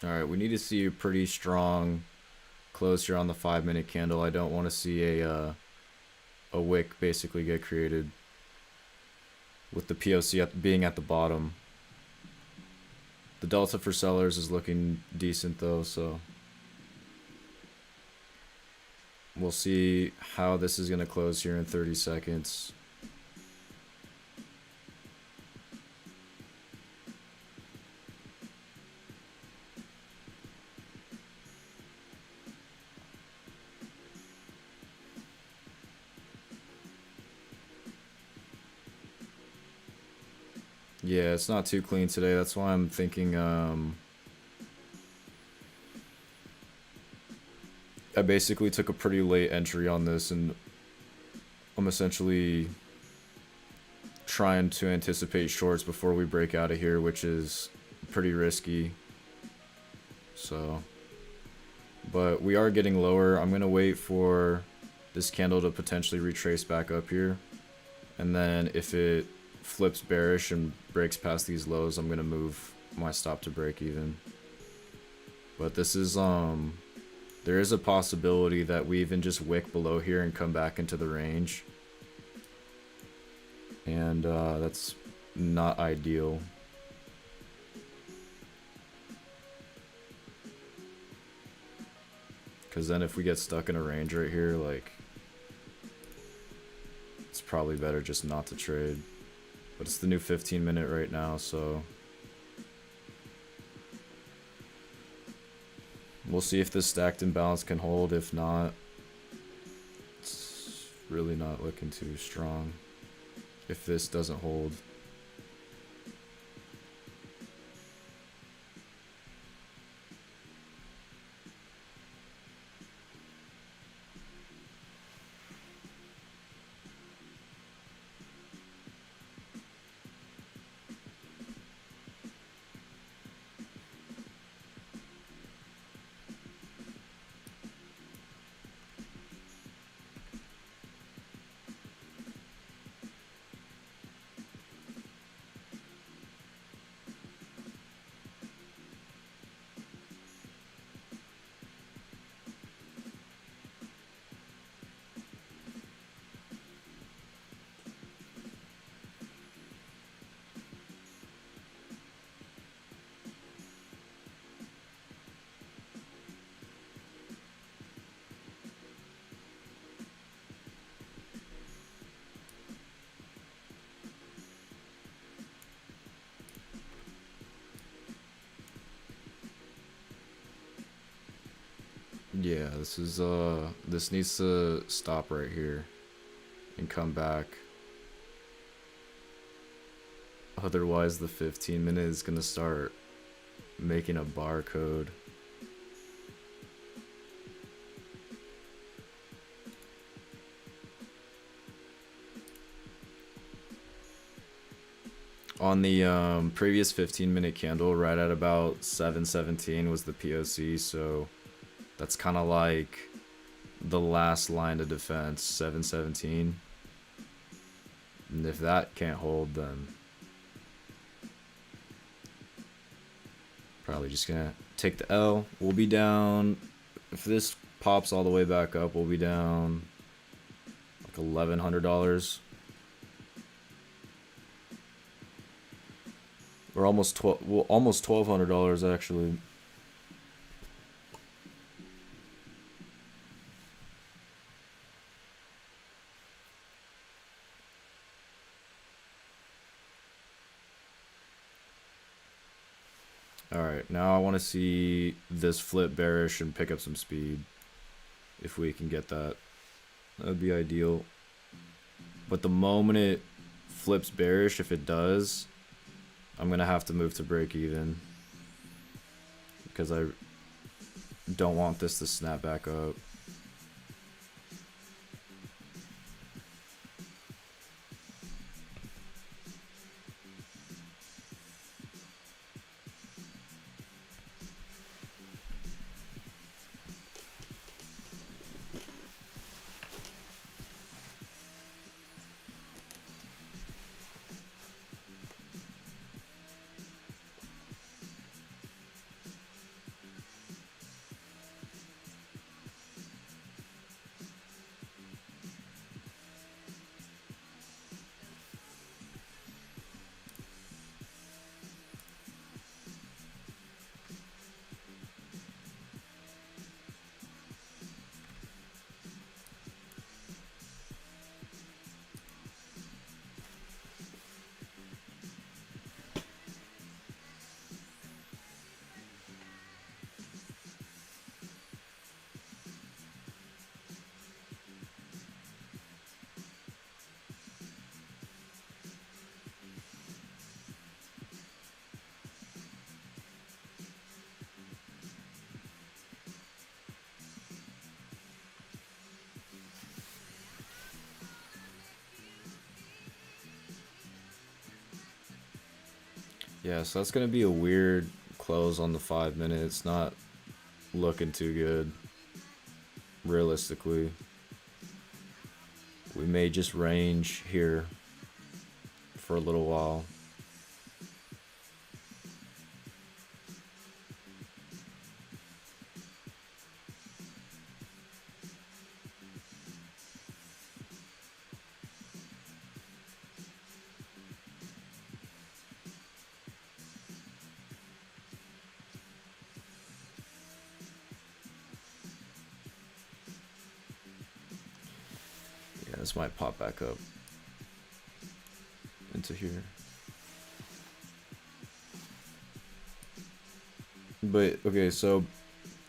All right, we need to see a pretty strong close here on the 5-minute candle. I don't want to see a wick basically get created with the POC being at the bottom. The delta for sellers is looking decent though, so we'll see how this is going to close here in 30 seconds. Yeah, it's not too clean today. That's why I'm thinking I basically took a pretty late entry on this, and I'm essentially trying to anticipate shorts before we break out of here, which is pretty risky. So, but we are getting lower. I'm gonna wait for this candle to potentially retrace back up here, and then if it flips bearish and breaks past these lows, I'm gonna move my stop to break even. But this is there is a possibility that we even just wick below here and come back into the range, and that's not ideal. Because then if we get stuck in a range right here, like, it's probably better just not to trade. But it's the new 15-minute right now, so we'll see if this stacked imbalance can hold. If not, it's really not looking too strong if this doesn't hold. Yeah, this needs to stop right here and come back. Otherwise the 15-minute is gonna start making a barcode. On the previous 15-minute candle, right at about 7:17 was the POC, so that's kind of like the last line of defense, 7:17. And if that can't hold, then probably just gonna take the L. We'll be down, if this pops all the way back up, we'll be down like $1,100. Or almost almost $1,200 actually. Alright, now I want to see this flip bearish and pick up some speed. If we can get that, that would be ideal. But the moment it flips bearish, if it does, I'm going to have to move to break even. Because I don't want this to snap back up. Yeah, so that's gonna be a weird close on the 5 minute. It's not looking too good. Realistically, we may just range here for a little while. Yeah, this might pop back up into here. But okay, so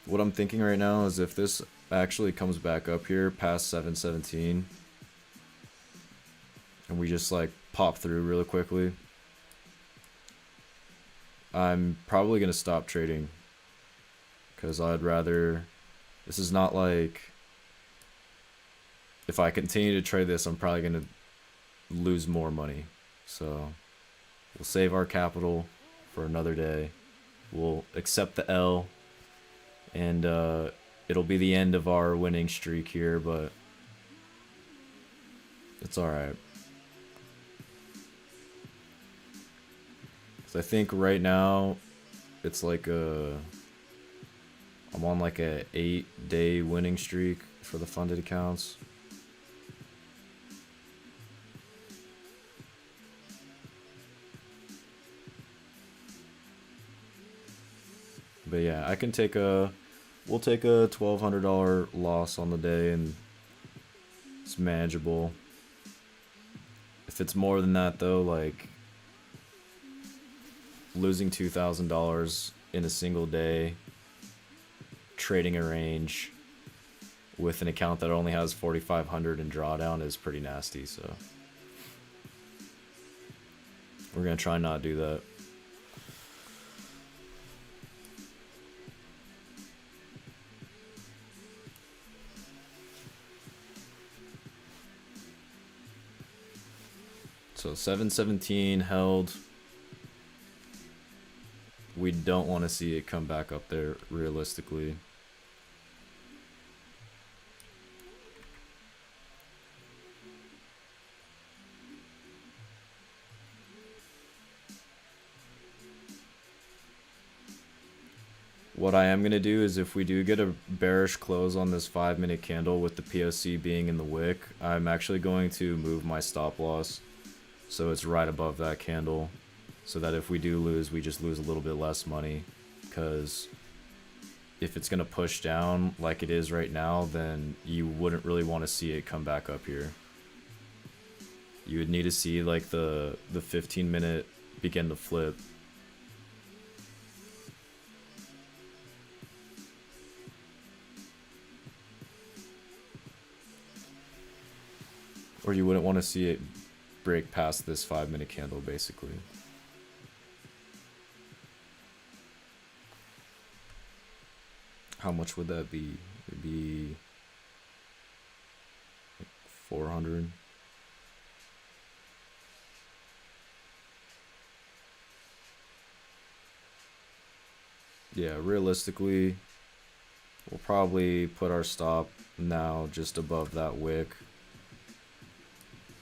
what I'm thinking right now is if this actually comes back up here past 717 and we just like pop through really quickly, I'm probably gonna stop trading because I'd rather, this is not like, if I continue to trade this, I'm probably gonna lose more money. So we'll save our capital for another day. We'll accept the L, and it'll be the end of our winning streak here, but it's alright. So I think right now it's like I'm on like a 8-day winning streak for the funded accounts. But yeah, I can take we'll take a $1,200 loss on the day, and it's manageable. If it's more than that though, like losing $2,000 in a single day, trading a range with an account that only has 4,500 in drawdown is pretty nasty, so we're gonna try not to do that. So 717 held. We don't want to see it come back up there realistically. What I am going to do is if we do get a bearish close on this 5-minute candle with the POC being in the wick, I'm actually going to move my stop loss so it's right above that candle, so that if we do lose, we just lose a little bit less money. Because if it's going to push down like it is right now, then you wouldn't really want to see it come back up here. You would need to see like the 15-minute begin to flip. Or you wouldn't want to see it break past this 5-minute candle, basically. How much would that be? It'd be like 400. Yeah, realistically, we'll probably put our stop now just above that wick,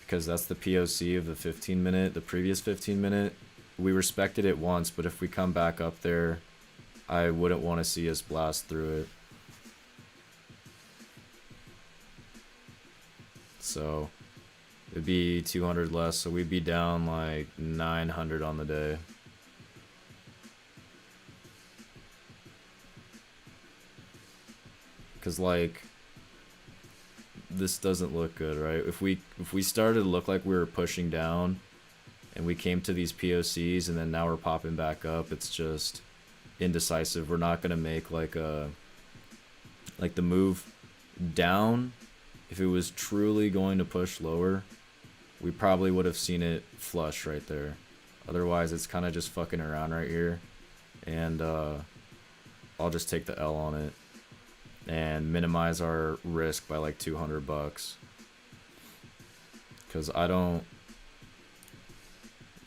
because that's the POC of the 15-minute, the previous 15-minute. We respected it once, but if we come back up there, I wouldn't want to see us blast through it. So it'd be 200 less, so we'd be down like 900 on the day. Cause like, this doesn't look good, right? If we started to look like we were pushing down and we came to these POCs and then now we're popping back up, it's just indecisive. We're not gonna make like the move down. If it was truly going to push lower, we probably would have seen it flush right there. Otherwise, it's kind of just fucking around right here, and I'll just take the L on it and minimize our risk by like $200, because I don't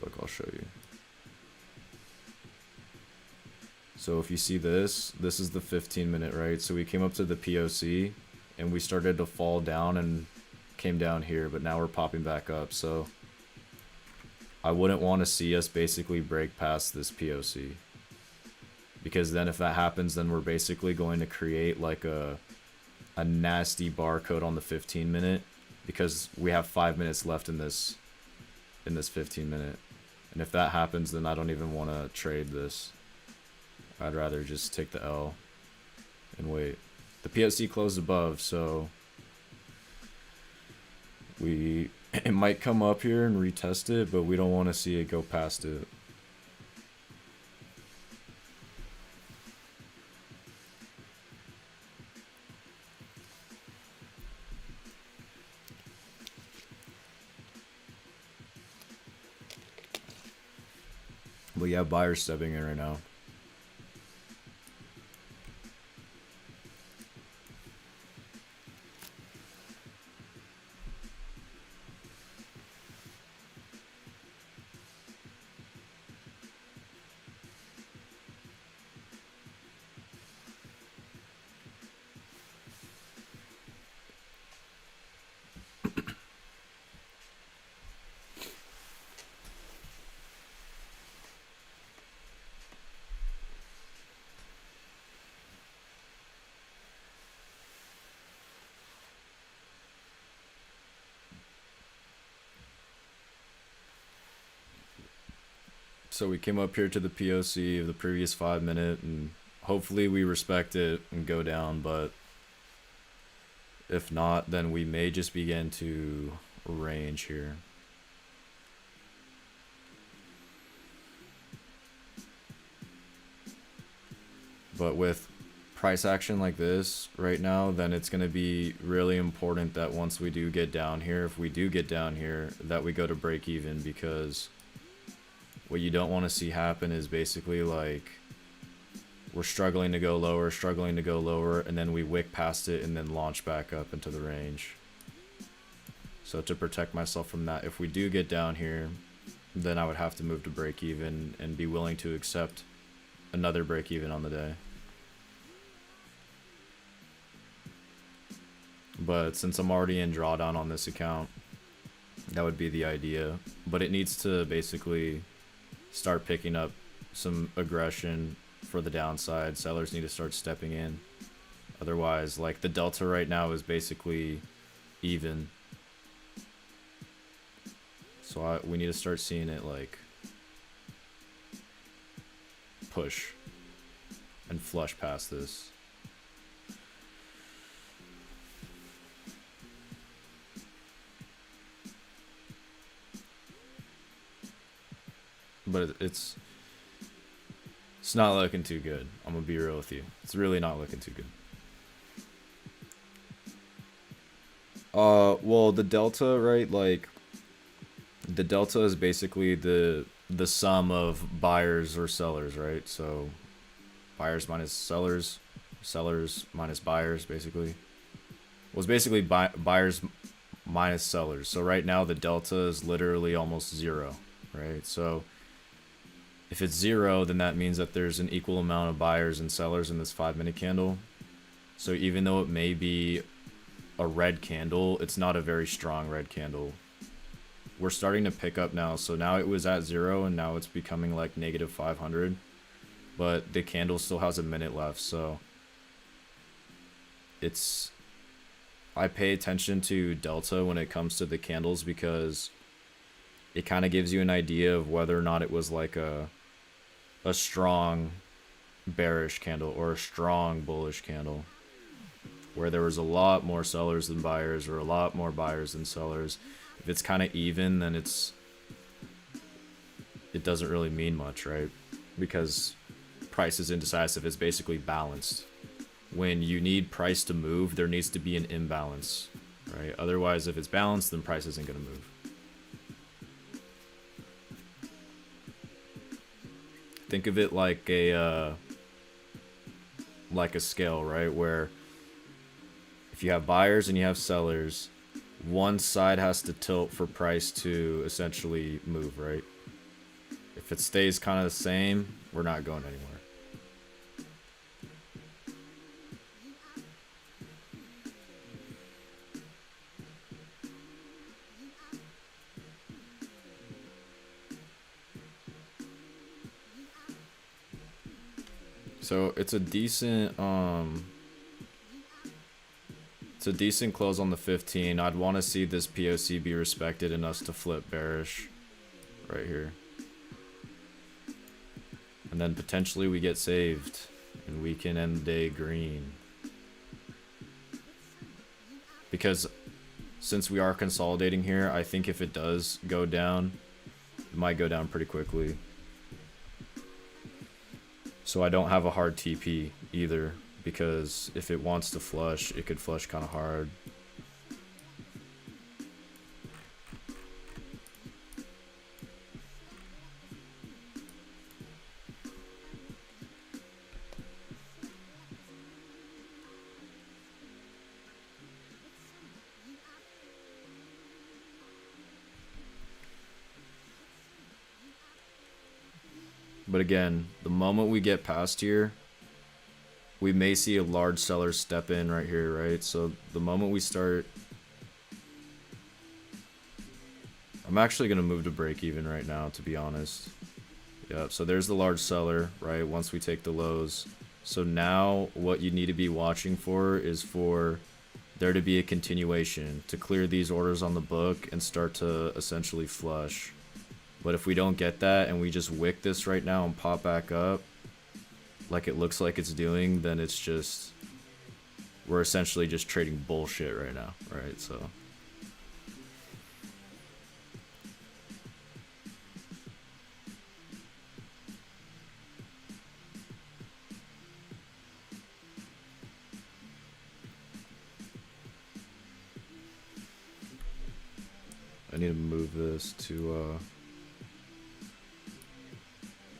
look, I'll show you. So if you see this, this is the 15-minute, right? So we came up to the POC and we started to fall down and came down here, but now we're popping back up. So I wouldn't want to see us basically break past this POC, because then if that happens, then we're basically going to create like a nasty barcode on the 15-minute, because we have 5 minutes left in this 15-minute. And if that happens, then I don't even want to trade this. I'd rather just take the L and wait. The POC closed above, so it might come up here and retest it, but we don't want to see it go past it. But yeah, buyers stepping in right now. So we came up here to the POC of the previous 5 minute, and hopefully we respect it and go down, but if not, then we may just begin to range here. But with price action like this right now, then it's going to be really important that once we do get down here, if we do get down here, that we go to break even, because what you don't want to see happen is basically like we're struggling to go lower, and then we wick past it and then launch back up into the range. So to protect myself from that, if we do get down here, then I would have to move to break even and be willing to accept another break even on the day. But since I'm already in drawdown on this account, that would be the idea. But it needs to basically start picking up some aggression for the downside. Sellers need to start stepping in. Otherwise, like, the delta right now is basically even. So we need to start seeing it like push and flush past this. But it's not looking too good. I'm gonna be real with you. It's really not looking too good. Well, the delta, right? Like, the delta is basically the sum of buyers or sellers, right? So buyers minus sellers, sellers minus buyers, basically. Well, it's basically buyers minus sellers. So right now the delta is literally almost zero, right? So if it's zero, then that means that there's an equal amount of buyers and sellers in this 5 minute candle. So even though it may be a red candle, it's not a very strong red candle. We're starting to pick up now. So now it was at zero and now it's becoming like negative 500, but the candle still has a minute left. So I pay attention to delta when it comes to the candles, because it kind of gives you an idea of whether or not it was like a strong bearish candle or a strong bullish candle, where there was a lot more sellers than buyers or a lot more buyers than sellers. If it's kind of even, then it doesn't really mean much, right? Because price is indecisive. It's basically balanced. When you need price to move, there needs to be an imbalance, right? Otherwise, if it's balanced, then price isn't going to move. Think of it like a scale, right? Where if you have buyers and you have sellers, one side has to tilt for price to essentially move, right? If it stays kind of the same, we're not going anywhere. So it's a decent close on the 15. I'd want to see this POC be respected and us to flip bearish right here. And then potentially we get saved and we can end the day green. Because since we are consolidating here, I think if it does go down, it might go down pretty quickly. So I don't have a hard TP either, because if it wants to flush, it could flush kind of hard. But again, the moment we get past here, we may see a large seller step in right here, right? So the moment we start, I'm actually going to move to break even right now, to be honest. Yeah, so there's the large seller, right? Once we take the lows. So now what you need to be watching for is for there to be a continuation to clear these orders on the book and start to essentially flush. But if we don't get that and we just wick this right now and pop back up like it looks like it's doing, then it's just, we're essentially just trading bullshit right now, right? So I need to move this to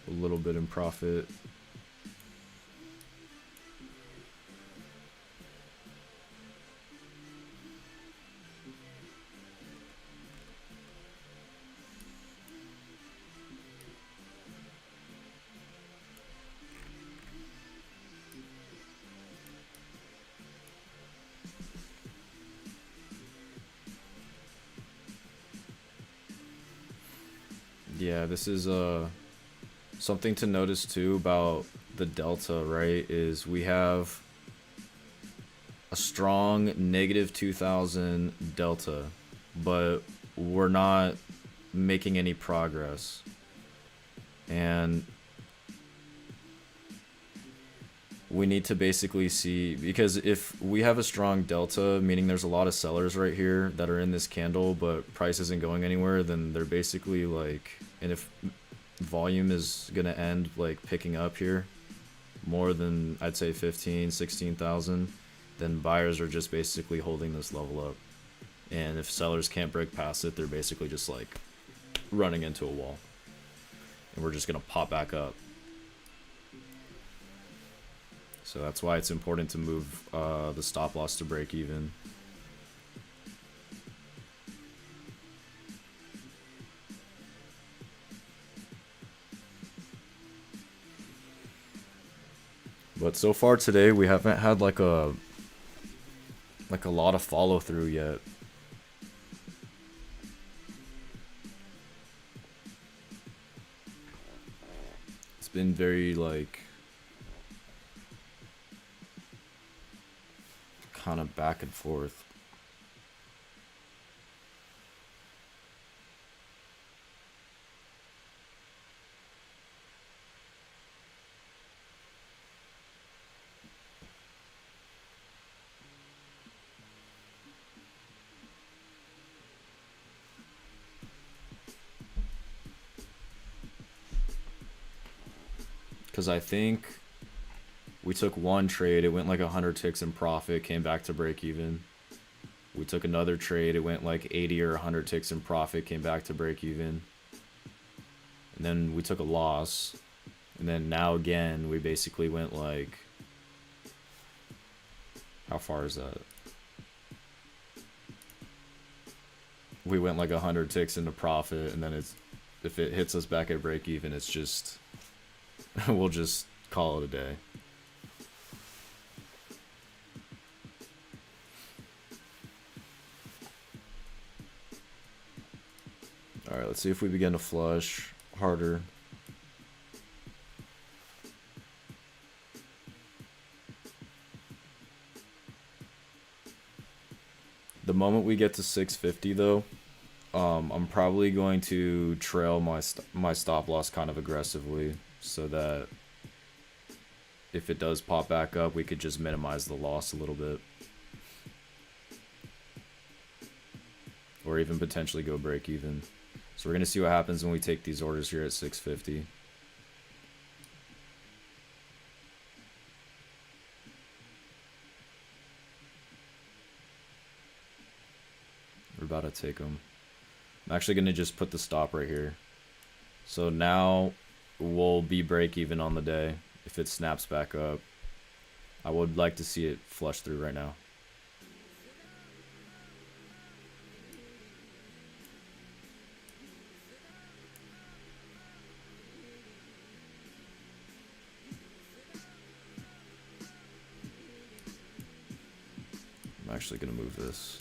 a little bit in profit. Yeah, this is something to notice too about the delta, right? Is we have a strong negative 2000 delta, but we're not making any progress. And we need to basically see, because if we have a strong delta, meaning there's a lot of sellers right here that are in this candle, but price isn't going anywhere, then they're basically like, and if volume is going to end like picking up here more than I'd say 15, 16,000, then buyers are just basically holding this level up. And if sellers can't break past it, they're basically just like running into a wall. And we're just going to pop back up. So that's why it's important to move the stop loss to break even. But so far today, we haven't had like a lot of follow through yet. It's been very like kind of back and forth. Because I think we took one trade, it went like 100 ticks in profit, came back to break even. We took another trade, it went like 80 or 100 ticks in profit, came back to break even. And then we took a loss. And then now again, we basically went like, how far is that? We went like 100 ticks into profit, and then it's, if it hits us back at break even, it's just, we'll just call it a day. Alright, let's see if we begin to flush harder. moment we get to 650 though, I'm probably going to trail my stop loss kind of aggressively so that if it does pop back up, we could just minimize the loss a little bit. Or even potentially go break even. So we're going to see what happens when we take these orders here at 650. We're about to take them. I'm actually going to just put the stop right here. So now we'll be break even on the day if it snaps back up. I would like to see it flush through right now. I'm actually going to move this.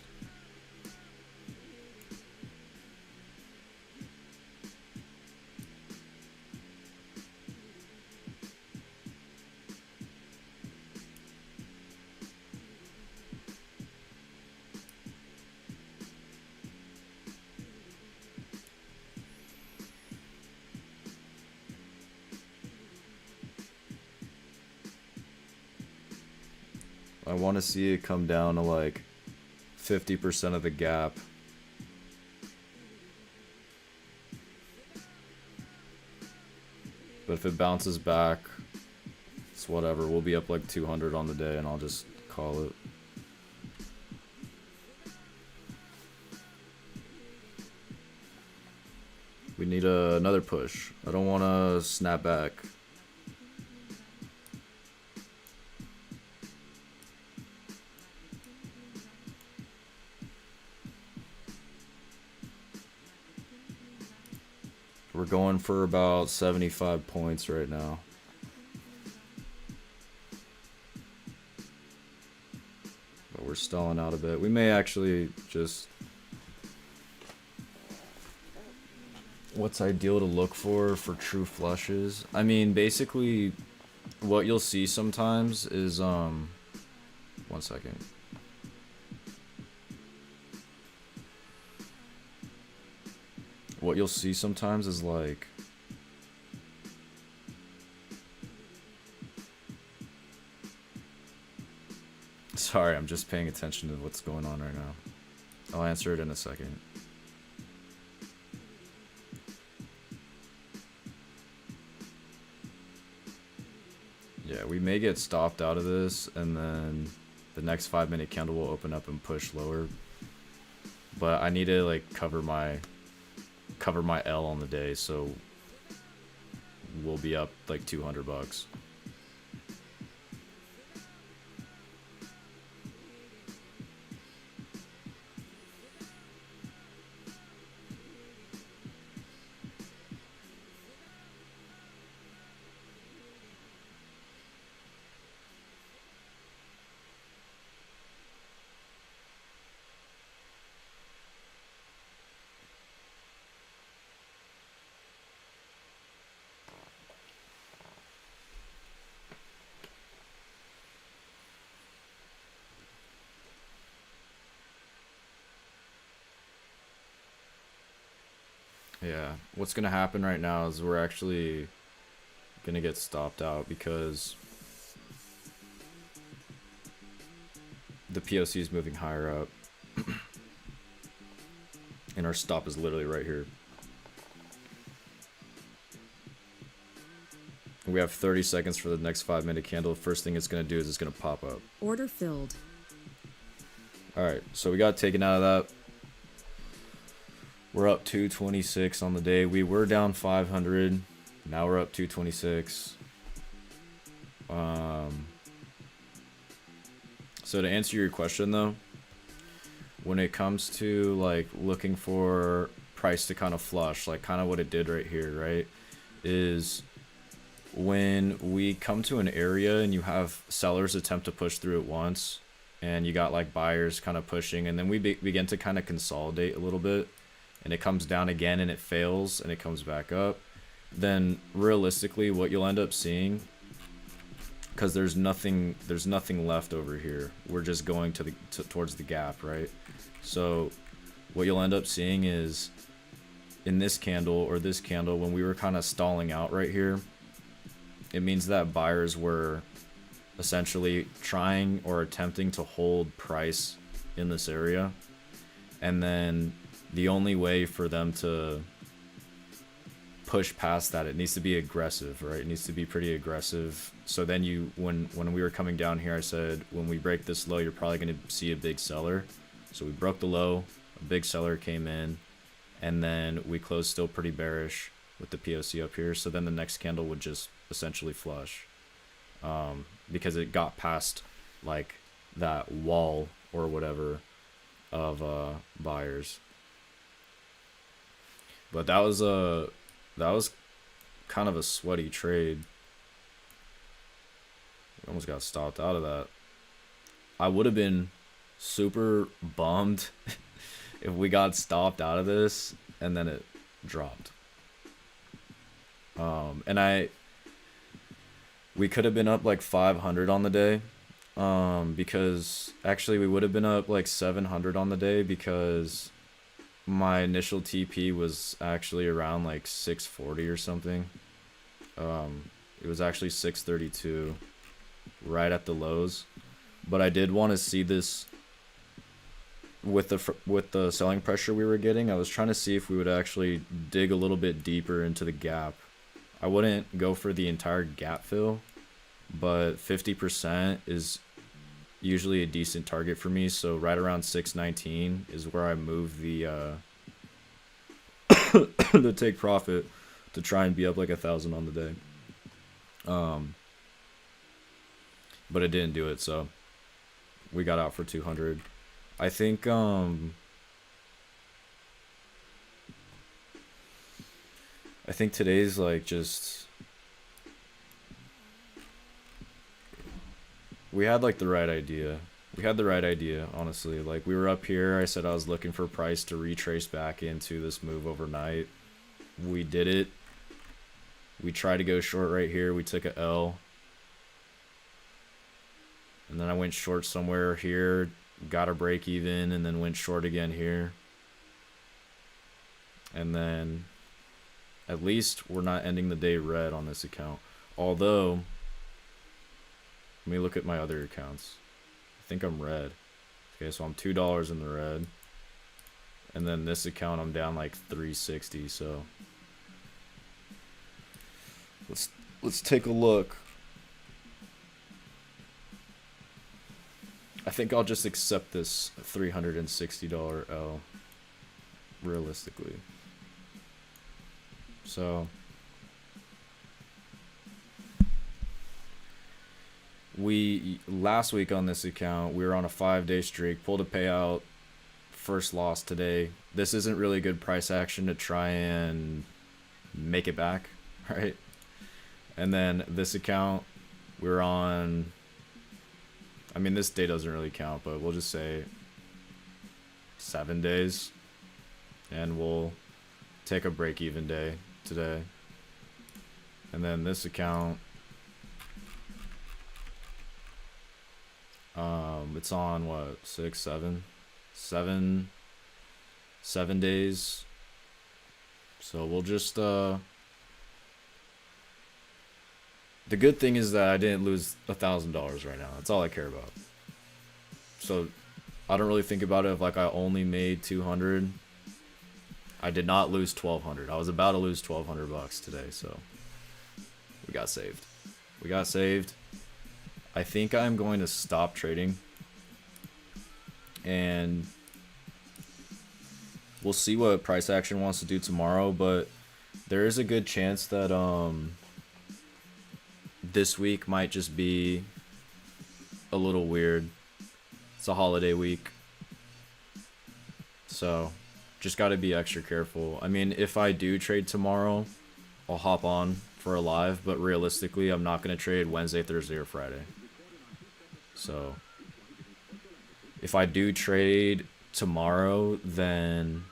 I want to see it come down to like 50% of the gap. But if it bounces back, it's whatever. We'll be up like 200 on the day and I'll just call it. We need another push. I don't want to snap back. We're going for about 75 points right now. But we're stalling out a bit. We may actually just... What's ideal to look for true flushes? I mean, basically, what you'll see sometimes is, 1 second. What you'll see sometimes is like... Sorry, I'm just paying attention to what's going on right now. I'll answer it in a second. Yeah, we may get stopped out of this, and then the next 5-minute candle will open up and push lower. But I need to like cover my L on the day, so we'll be up like $200. Yeah, what's gonna happen right now is we're actually gonna get stopped out because the POC is moving higher up and our stop is literally right here. We have 30 seconds for the next 5-minute candle. First thing it's gonna do is it's gonna pop up. Order filled. Alright, so we got taken out of that. We're up 226 on the day. We were down 500. Now we're up 226. So to answer your question though, when it comes to like looking for price to kind of flush, like kind of what it did right here, right? Is when we come to an area and you have sellers attempt to push through at once and you got like buyers kind of pushing, and then we begin to kind of consolidate a little bit, and it comes down again and it fails and it comes back up, then realistically what you'll end up seeing because there's nothing left over here. We're just going towards the gap, right? So what you'll end up seeing is in this candle or this candle, when we were kind of stalling out right here, it means that buyers were essentially trying or attempting to hold price in this area, and then the only way for them to push past that, it needs to be aggressive, right? It needs to be pretty aggressive. So then when we were coming down here, I said when we break this low, you're probably going to see a big seller. So we broke the low, a big seller came in, and then we closed still pretty bearish with the POC up here. So then the next candle would just essentially flush, because it got past like that wall or whatever of buyers. But that was kind of a sweaty trade. We almost got stopped out of that. I would have been super bummed if we got stopped out of this and then it dropped. And we could have been up like 500 on the day, because actually we would have been up like 700 on the day, because my initial TP was actually around like 640 or something. It was actually 632 right at the lows, but I did want to see this with the selling pressure we were getting. I was trying to see if we would actually dig a little bit deeper into the gap. I wouldn't go for the entire gap fill, but 50% is usually a decent target for me. So right around 619 is where I move the the take profit to try and be up like 1,000 on the day. But it didn't do it, so we got out for 200. I think today's like just, we had like the right idea. We had the right idea, honestly. Like we were up here, I said I was looking for price to retrace back into this move overnight. We did it. We tried to go short right here. We took a L. And then I went short somewhere here, got a break even, and then went short again here. And then at least we're not ending the day red on this account. Although, let me look at my other accounts. I think I'm red. Okay, so I'm $2 in the red. And then this account I'm down like 360, so let's take a look. I think I'll just accept this $360 L realistically. So last week on this account, we were on a 5-day streak, pulled a payout, first loss today. This isn't really good price action to try and make it back, right? And then this account, we're on, I mean, this day doesn't really count, but we'll just say 7 days, and we'll take a break-even day today. And then this account, it's on what, 7 days. So we'll just the good thing is that I didn't lose $1,000 right now. That's all I care about. So I don't really think about it if like I only made 200. I did not lose 1,200. I was about to lose $1,200 today, so we got saved. We got saved. I think I'm going to stop trading, and we'll see what price action wants to do tomorrow, but there is a good chance that this week might just be a little weird. It's a holiday week, so just got to be extra careful. I mean, if I do trade tomorrow, I'll hop on for a live, but realistically, I'm not going to trade Wednesday, Thursday, or Friday. So if I do trade tomorrow, then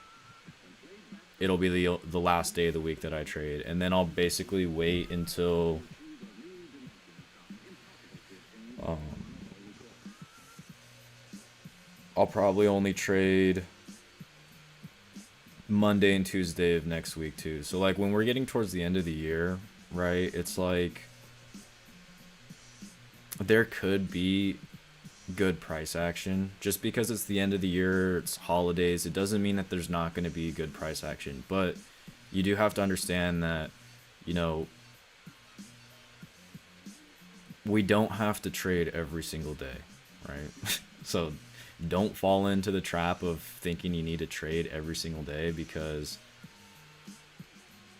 it'll be the last day of the week that I trade, and then I'll basically wait until probably only trade Monday and Tuesday of next week too. So like when we're getting towards the end of the year, right? It's like there could be good price action. Just because it's the end of the year, it's holidays, it doesn't mean that there's not going to be good price action. But you do have to understand that, you know, we don't have to trade every single day, right? So don't fall into the trap of thinking you need to trade every single day, because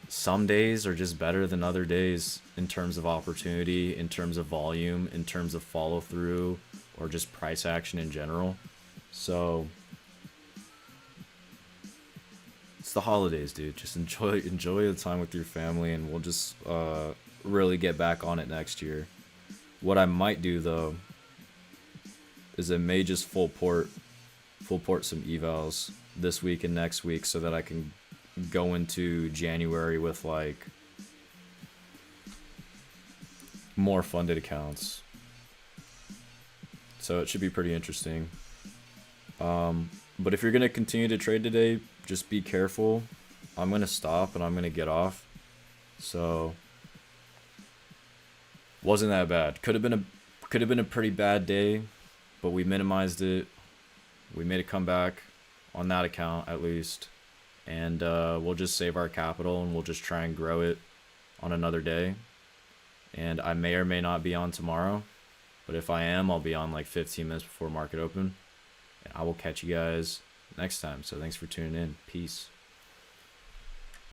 some days are just better than other days in terms of opportunity, in terms of volume, in terms of follow through, or just price action in general. So it's the holidays, dude. Just enjoy the time with your family, and we'll just really get back on it next year. What I might do though is I may just full port some evals this week and next week, so that I can go into January with like more funded accounts. So it should be pretty interesting. But if you're gonna continue to trade today, just be careful. I'm gonna stop and I'm gonna get off. So wasn't that bad. Could have been a pretty bad day, but we minimized it. We made a comeback on that account at least, and we'll just save our capital and we'll just try and grow it on another day. And I may or may not be on tomorrow, but if I am, I'll be on like 15 minutes before market open, and I will catch you guys next time. So thanks for tuning in. Peace.